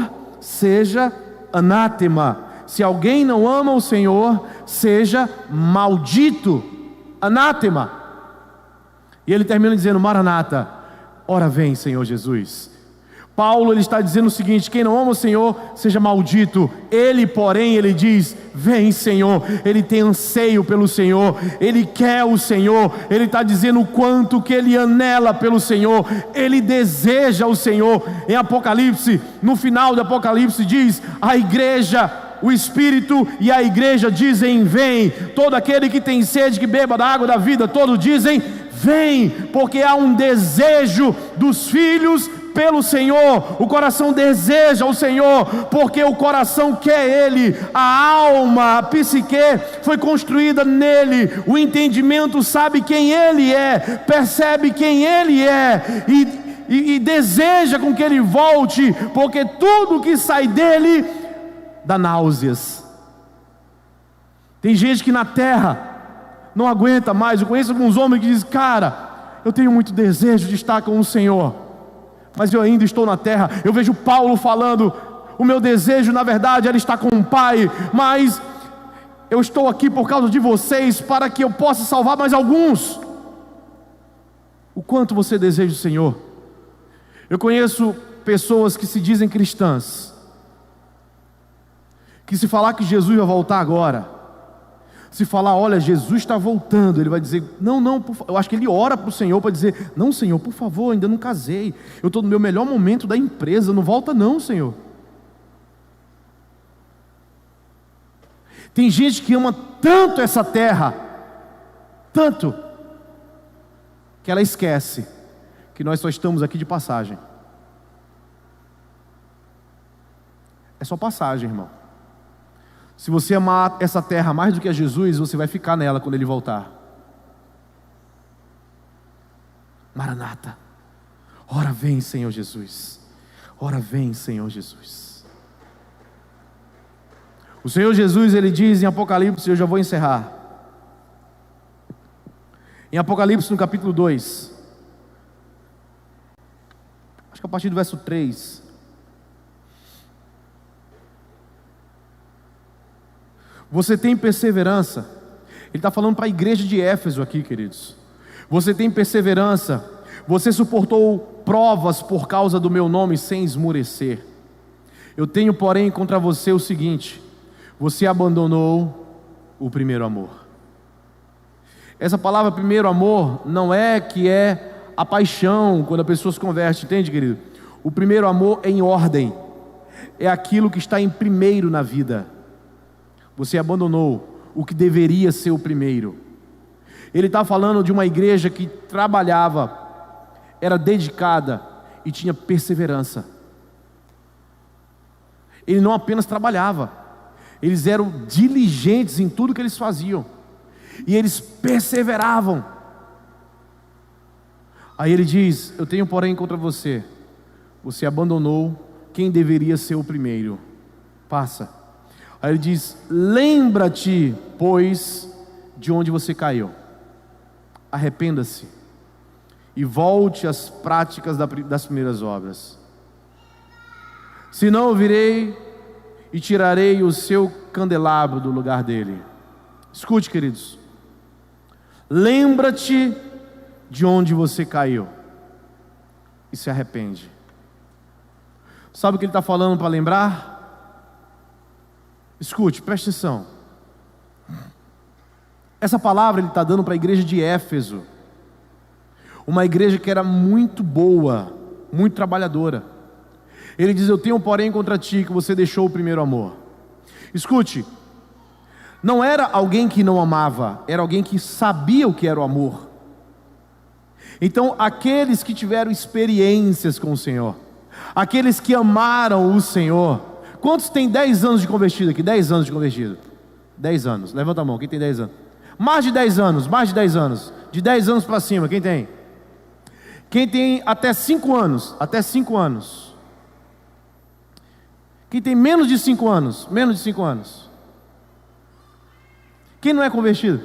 seja anátema. Se alguém não ama o Senhor, seja maldito. Anátema. E ele termina dizendo: Maranata, ora vem, Senhor Jesus. Paulo, ele está dizendo o seguinte: quem não ama o Senhor, seja maldito. Ele, porém, ele diz: vem, Senhor. Ele tem anseio pelo Senhor, ele quer o Senhor. Ele está dizendo o quanto que ele anela pelo Senhor, ele deseja o Senhor. Em Apocalipse, no final do Apocalipse diz: a igreja, o Espírito e a igreja dizem vem. Todo aquele que tem sede, que beba da água da vida. Todos dizem vem, porque há um desejo dos filhos pelo Senhor. O coração deseja o Senhor, porque o coração quer Ele. A alma, a psique foi construída nele. O entendimento sabe quem Ele é, percebe quem Ele é e deseja com que Ele volte, porque tudo que sai dele dá náuseas. Tem gente que na terra não aguenta mais. Eu conheço alguns homens que dizem: cara, eu tenho muito desejo de estar com o Senhor, mas eu ainda estou na terra. Eu vejo Paulo falando: o meu desejo na verdade era estar com o Pai, mas eu estou aqui por causa de vocês, para que eu possa salvar mais alguns. O quanto você deseja o Senhor? Eu conheço pessoas que se dizem cristãs, que se falar que Jesus vai voltar agora, se falar, olha, Jesus está voltando, ele vai dizer, não, eu acho que ele ora para o Senhor para dizer, não, Senhor, por favor, ainda não casei, eu estou no meu melhor momento da empresa, não volta não, Senhor. Tem gente que ama tanto essa terra, tanto, que ela esquece que nós só estamos aqui de passagem. É só passagem, irmão. Se você amar essa terra mais do que a Jesus, você vai ficar nela quando Ele voltar. Maranata, ora vem, Senhor Jesus, ora vem, Senhor Jesus. O Senhor Jesus, Ele diz em Apocalipse, eu já vou encerrar, em Apocalipse no capítulo 2, acho que a partir do verso 3, você tem perseverança. Ele está falando para a igreja de Éfeso aqui, queridos. Você tem perseverança, você suportou provas por causa do meu nome sem esmurecer. Eu tenho, porém, contra você o seguinte: você abandonou o primeiro amor. Essa palavra primeiro amor não é que é a paixão quando a pessoa se converte, entende, querido? O primeiro amor é em ordem, é aquilo que está em primeiro na vida. Você abandonou o que deveria ser o primeiro. Ele está falando de uma igreja que trabalhava, era dedicada e tinha perseverança. Ele não apenas trabalhava, eles eram diligentes em tudo que eles faziam, e eles perseveravam. Aí ele diz, eu tenho porém contra você, você abandonou quem deveria ser o primeiro. Passa. Aí ele diz, lembra-te, pois, de onde você caiu, arrependa-se e volte às práticas das primeiras obras. Senão eu virei e tirarei o seu candelabro do lugar dele. Escute, queridos, lembra-te de onde você caiu e se arrepende. Sabe o que ele está falando para lembrar? Escute, preste atenção. Essa palavra ele está dando para a igreja de Éfeso, uma igreja que era muito boa, muito trabalhadora. Ele diz, eu tenho porém contra ti que você deixou o primeiro amor. Escute, não era alguém que não amava, era alguém que sabia o que era o amor. Então aqueles que tiveram experiências com o Senhor, aqueles que amaram o Senhor. Quantos tem 10 anos de convertido aqui? 10 anos de convertido. 10 anos, levanta a mão, quem tem 10 anos? Mais de 10 anos, mais de 10 anos. De 10 anos para cima, quem tem? Quem tem até 5 anos? Até 5 anos. Quem tem menos de 5 anos? Menos de 5 anos. Quem não é convertido?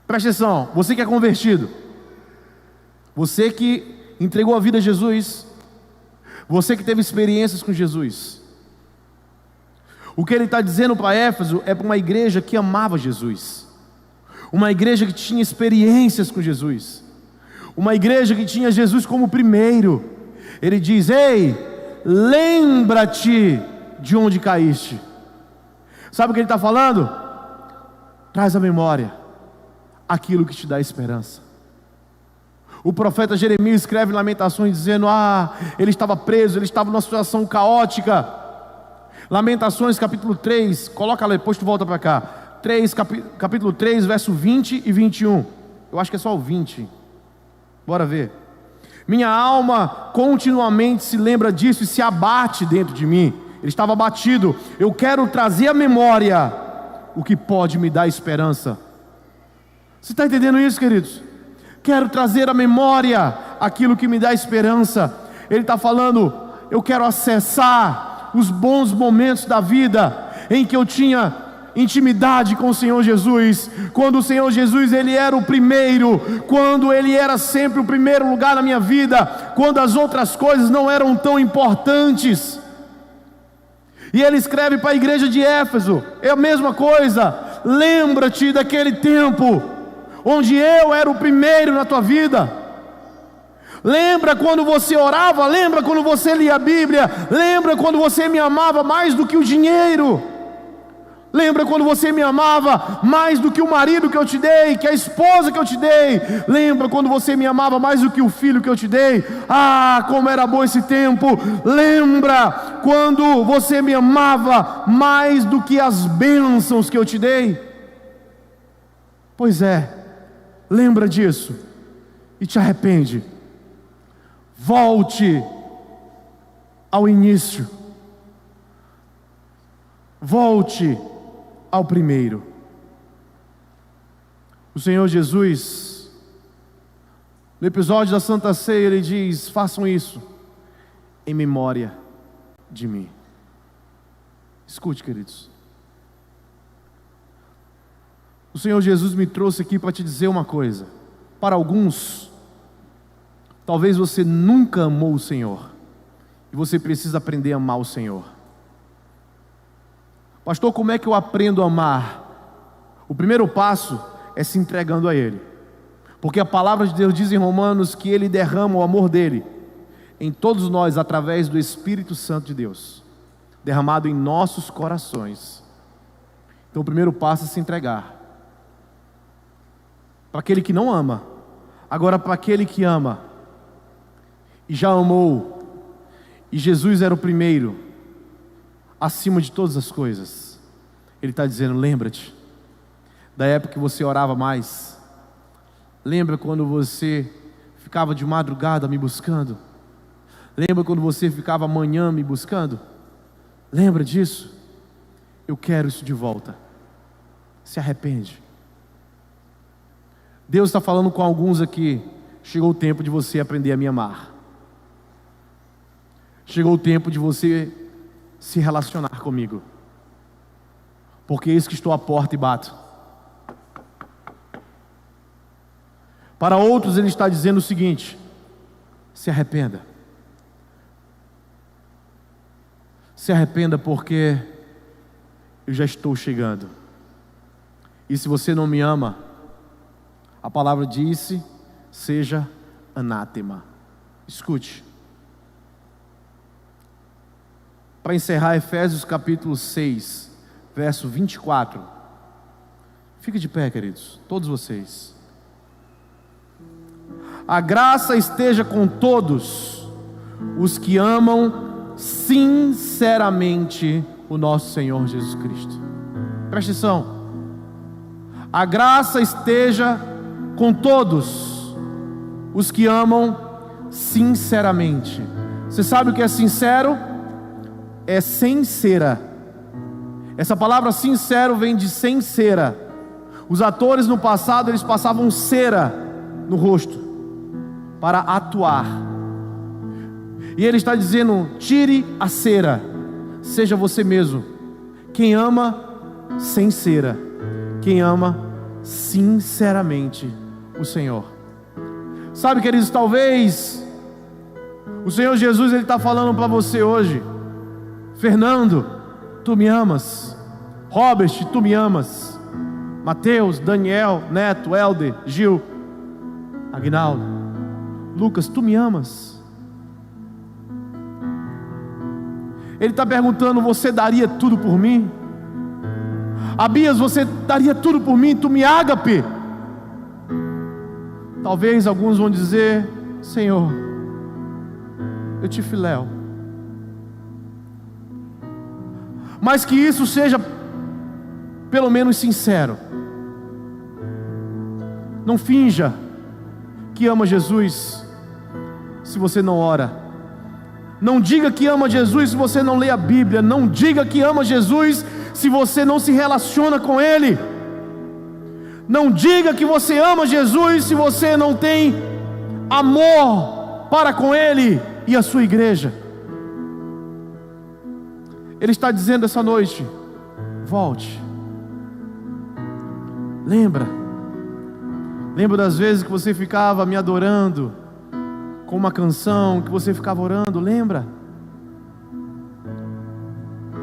Presta atenção, você que é convertido, você que entregou a vida a Jesus, você que teve experiências com Jesus, o que ele está dizendo para Éfeso é para uma igreja que amava Jesus, uma igreja que tinha experiências com Jesus, uma igreja que tinha Jesus como primeiro. Ele diz, ei, lembra-te de onde caíste. Sabe o que ele está falando? Traz à memória aquilo que te dá esperança. O profeta Jeremias escreve em Lamentações dizendo, ele estava preso, ele estava numa situação caótica. Lamentações capítulo 3, coloca lá, depois tu volta para cá, capítulo 3, verso 20 e 21, eu acho que é só o 20, bora ver. Minha alma continuamente se lembra disso e se abate dentro de mim. Ele estava abatido. Eu quero trazer à memória o que pode me dar esperança. Você está entendendo isso, queridos? Quero trazer à memória aquilo que me dá esperança. Ele está falando, eu quero acessar os bons momentos da vida, em que eu tinha intimidade com o Senhor Jesus, quando o Senhor Jesus ele era o primeiro, quando ele era sempre o primeiro lugar na minha vida, quando as outras coisas não eram tão importantes. E ele escreve para a igreja de Éfeso, é a mesma coisa: lembra-te daquele tempo onde eu era o primeiro na tua vida. Lembra quando você orava, lembra quando você lia a Bíblia, lembra quando você me amava mais do que o dinheiro, lembra quando você me amava mais do que o marido que eu te dei, que a esposa que eu te dei, lembra quando você me amava mais do que o filho que eu te dei. Ah, como era bom esse tempo. Lembra quando você me amava mais do que as bênçãos que eu te dei. Pois é, lembra disso e te arrepende. Volte ao início, volte ao primeiro. O Senhor Jesus, no episódio da Santa Ceia, ele diz: façam isso em memória de mim. Escute, queridos, o Senhor Jesus me trouxe aqui para te dizer uma coisa. Para alguns, talvez você nunca amou o Senhor, e você precisa aprender a amar o Senhor. Pastor, como é que eu aprendo a amar? O primeiro passo é se entregando a Ele, porque a palavra de Deus diz em Romanos que Ele derrama o amor dEle em todos nós, através do Espírito Santo de Deus, derramado em nossos corações. Então o primeiro passo é se entregar. Para aquele que não ama. Agora, para aquele que ama e já amou, e Jesus era o primeiro, acima de todas as coisas, Ele está dizendo: lembra-te da época que você orava mais. Lembra quando você ficava de madrugada me buscando? Lembra quando você ficava amanhã me buscando? Lembra disso? Eu quero isso de volta. Se arrepende. Deus está falando com alguns aqui: chegou o tempo de você aprender a me amar. Chegou o tempo de você se relacionar comigo, porque eis que estou à porta e bato. Para outros Ele está dizendo o seguinte: se arrependa. Se arrependa, porque eu já estou chegando. E se você não me ama, a palavra disse: seja anátema. Escute. Para encerrar, Efésios capítulo 6, verso 24. Fique de pé, queridos, todos vocês. A graça esteja com todos os que amam sinceramente o nosso Senhor Jesus Cristo. Preste atenção. A graça esteja com todos os que amam sinceramente. Você sabe o que é sincero? É sem cera. Essa palavra sincero vem de sem cera. Os atores no passado, eles passavam cera no rosto para atuar. E Ele está dizendo: tire a cera, seja você mesmo. Quem ama sem cera, quem ama sinceramente o Senhor. Sabe, queridos, talvez o Senhor Jesus, Ele está falando para você hoje: Fernando, tu me amas. Robert, tu me amas. Mateus, Daniel, Neto, Helder, Gil, Aguinaldo, Lucas, tu me amas. Ele está perguntando: você daria tudo por mim? Abias, você daria tudo por mim? Tu me ágape. Talvez alguns vão dizer: Senhor, eu te filéu. Mas que isso seja pelo menos sincero. Não finja que ama Jesus se você não ora. Não diga que ama Jesus se você não lê a Bíblia. Não diga que ama Jesus se você não se relaciona com Ele. Não diga que você ama Jesus se você não tem amor para com Ele e a sua igreja. Ele está dizendo essa noite: volte Lembra das vezes que você ficava me adorando com uma canção, que você ficava orando? Lembra?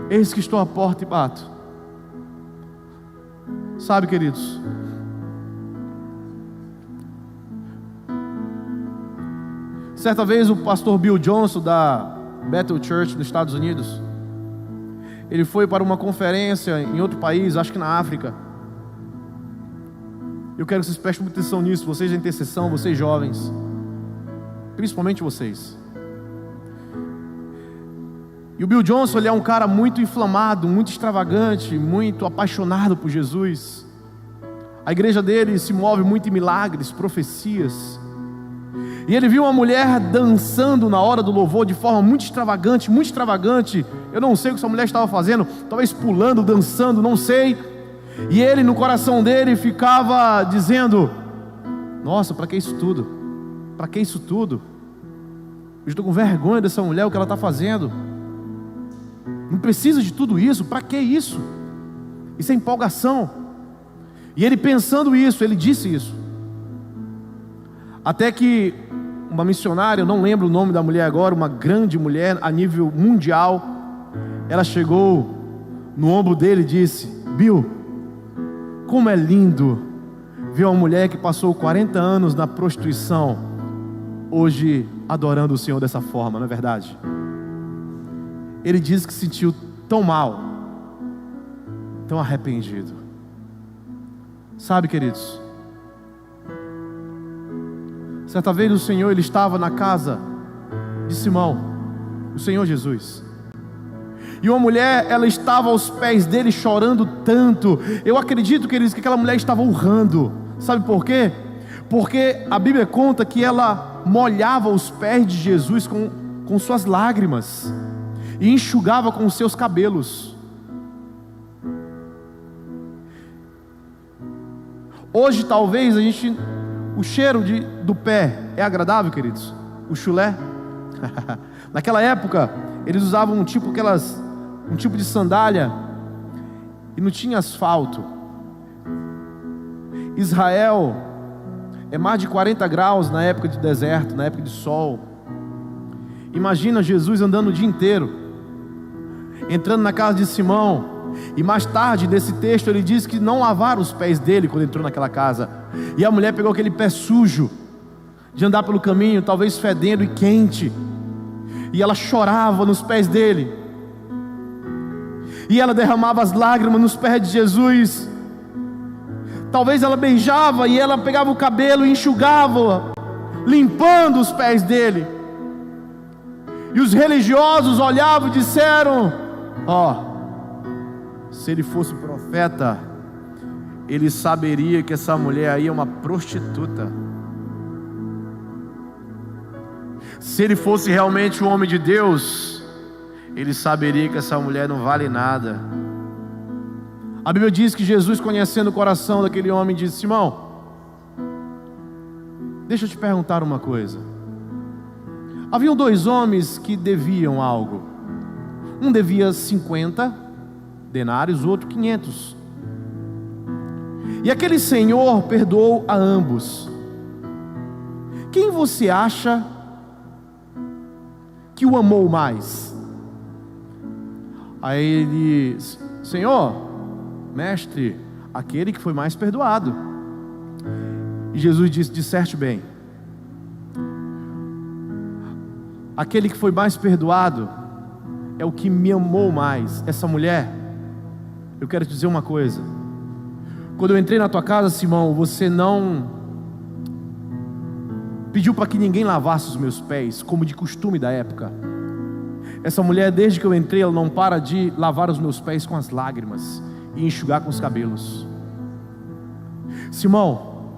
Eis que estou à porta e bato. Sabe, queridos, certa vez o pastor Bill Johnson da Bethel Church nos Estados Unidos, ele foi para uma conferência em outro país, acho que na África. Eu quero que vocês prestem muita atenção nisso, vocês da intercessão, vocês jovens, principalmente vocês. E o Bill Johnson, ele é um cara muito inflamado, muito extravagante, muito apaixonado por Jesus. A igreja dele se move muito em milagres, profecias. E ele viu uma mulher dançando na hora do louvor de forma muito extravagante, muito extravagante. Eu não sei o que essa mulher estava fazendo, talvez pulando, dançando, não sei. E ele, no coração dele, ficava dizendo: nossa, para que isso tudo? Para que isso tudo? Eu estou com vergonha dessa mulher, o que ela está fazendo. Não precisa de tudo isso, para que isso? Isso é empolgação. E ele pensando isso, ele disse isso. Até que uma missionária, eu não lembro o nome da mulher agora, uma grande mulher a nível mundial, ela chegou no ombro dele e disse: Bill, como é lindo ver uma mulher que passou 40 anos na prostituição, hoje adorando o Senhor dessa forma, não é verdade? Ele disse que se sentiu tão mal, tão arrependido. Sabe, queridos, certa vez o Senhor, ele estava na casa de Simão, o Senhor Jesus, e uma mulher, ela estava aos pés dele chorando tanto. Eu acredito, queridos, que aquela mulher estava urrando. Sabe por quê? Porque a Bíblia conta que ela molhava os pés de Jesus com suas lágrimas e enxugava com os seus cabelos. Hoje talvez o cheiro do pé é agradável, queridos, o chulé. Naquela época eles usavam um tipo de sandália e não tinha asfalto. Israel é mais de 40 graus na época de deserto, na época de sol. Imagina Jesus andando o dia inteiro, entrando na casa de Simão. E mais tarde nesse texto ele diz que não lavaram os pés dele quando entrou naquela casa. E a mulher pegou aquele pé sujo de andar pelo caminho, talvez fedendo e quente, e ela chorava nos pés dele, e ela derramava as lágrimas nos pés de Jesus. Talvez ela beijava e ela pegava o cabelo e enxugava, limpando os pés dele. E os religiosos olhavam e disseram: se ele fosse profeta, ele saberia que essa mulher aí é uma prostituta. Se ele fosse realmente um homem de Deus, ele saberia que essa mulher não vale nada. A Bíblia diz que Jesus, conhecendo o coração daquele homem, disse: Simão, deixa eu te perguntar uma coisa. Haviam dois homens que deviam algo. Um devia 50 denários, o outro 500. E aquele senhor perdoou a ambos. Quem você acha que o amou mais? Aí ele disse: Senhor, mestre, aquele que foi mais perdoado. E Jesus disse: disseste bem. Aquele que foi mais perdoado é o que me amou mais. Essa mulher, eu quero te dizer uma coisa. Quando eu entrei na tua casa, Simão, você não pediu para que ninguém lavasse os meus pés, como de costume da época. Essa mulher, desde que eu entrei, ela não para de lavar os meus pés com as lágrimas e enxugar com os cabelos. Simão,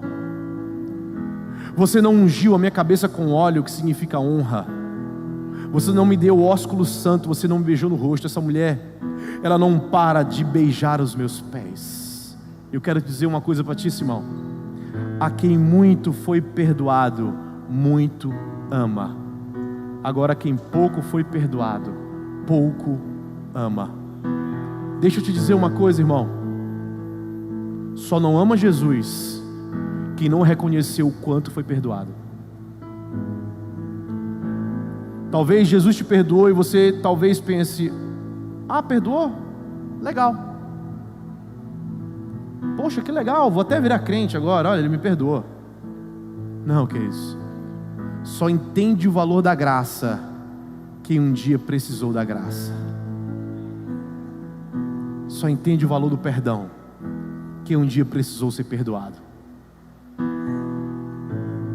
você não ungiu a minha cabeça com óleo, que significa honra. Você não me deu o ósculo santo, você não me beijou no rosto. Essa mulher, ela não para de beijar os meus pés. Eu quero te dizer uma coisa para ti, Simão: a quem muito foi perdoado, muito ama. Agora quem pouco foi perdoado, pouco ama. Deixa eu te dizer uma coisa, irmão. Só não ama Jesus quem não reconheceu o quanto foi perdoado. Talvez Jesus te perdoe e você talvez pense: ah, perdoou? Legal. Poxa, que legal, vou até virar crente agora, olha, ele me perdoou. Não, que isso. Só entende o valor da graça quem um dia precisou da graça. Só entende o valor do perdão quem um dia precisou ser perdoado.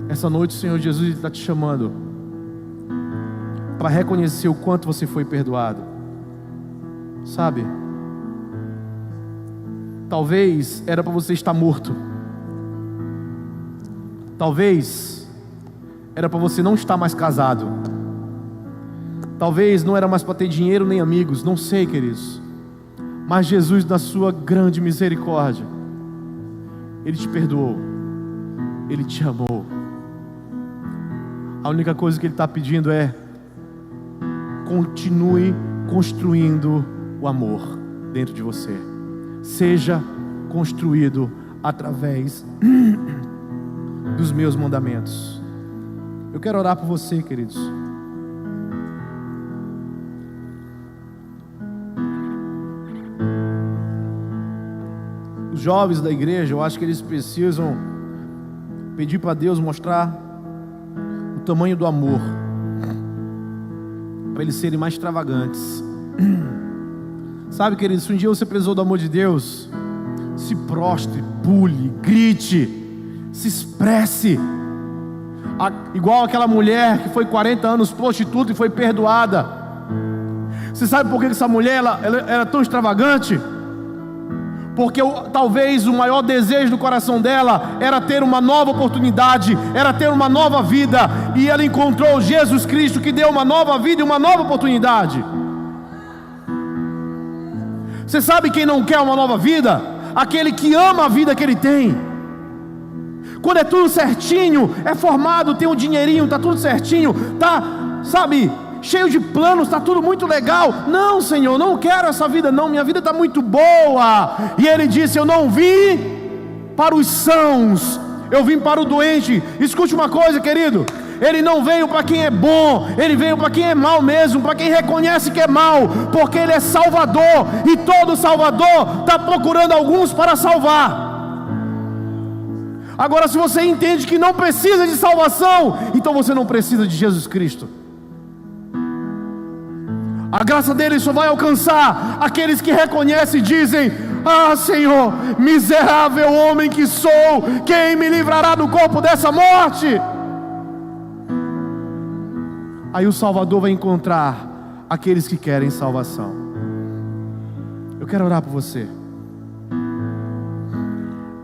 Essa noite o Senhor Jesus está te chamando para reconhecer o quanto você foi perdoado. Sabe? Talvez era para você estar morto. Talvez era para você não estar mais casado. Talvez não era mais para ter dinheiro nem amigos. Não sei, queridos. Mas Jesus, na sua grande misericórdia, Ele te perdoou. Ele te amou. A única coisa que Ele está pedindo é: continue construindo o amor dentro de você. Seja construído através dos meus mandamentos. Eu quero orar por você, queridos. Os jovens da igreja, eu acho que eles precisam pedir para Deus mostrar o tamanho do amor, para eles serem mais extravagantes. Sabe, queridos, se um dia você precisou do amor de Deus, se prostre, pule, grite, se expresse. Igual aquela mulher que foi 40 anos prostituta e foi perdoada. Você sabe por que essa mulher ela era tão extravagante? Porque talvez o maior desejo do coração dela era ter uma nova oportunidade, era ter uma nova vida, e ela encontrou Jesus Cristo, que deu uma nova vida e uma nova oportunidade. Você sabe quem não quer uma nova vida? Aquele que ama a vida que ele tem. Quando é tudo certinho, é formado, tem um dinheirinho, está tudo certinho, está, sabe, cheio de planos, está tudo muito legal. Não, Senhor, não quero essa vida não, minha vida está muito boa. E ele disse: eu não vim para os sãos, eu vim para o doente. Escute uma coisa, querido, Ele não veio para quem é bom, Ele veio para quem é mau mesmo, para quem reconhece que é mau, porque Ele é Salvador, e todo Salvador está procurando alguns para salvar. Agora, se você entende que não precisa de salvação, então você não precisa de Jesus Cristo. A graça dele só vai alcançar aqueles que reconhecem e dizem: ah, Senhor, miserável homem que sou, quem me livrará do corpo dessa morte? Aí o Salvador vai encontrar aqueles que querem salvação. Eu quero orar por você.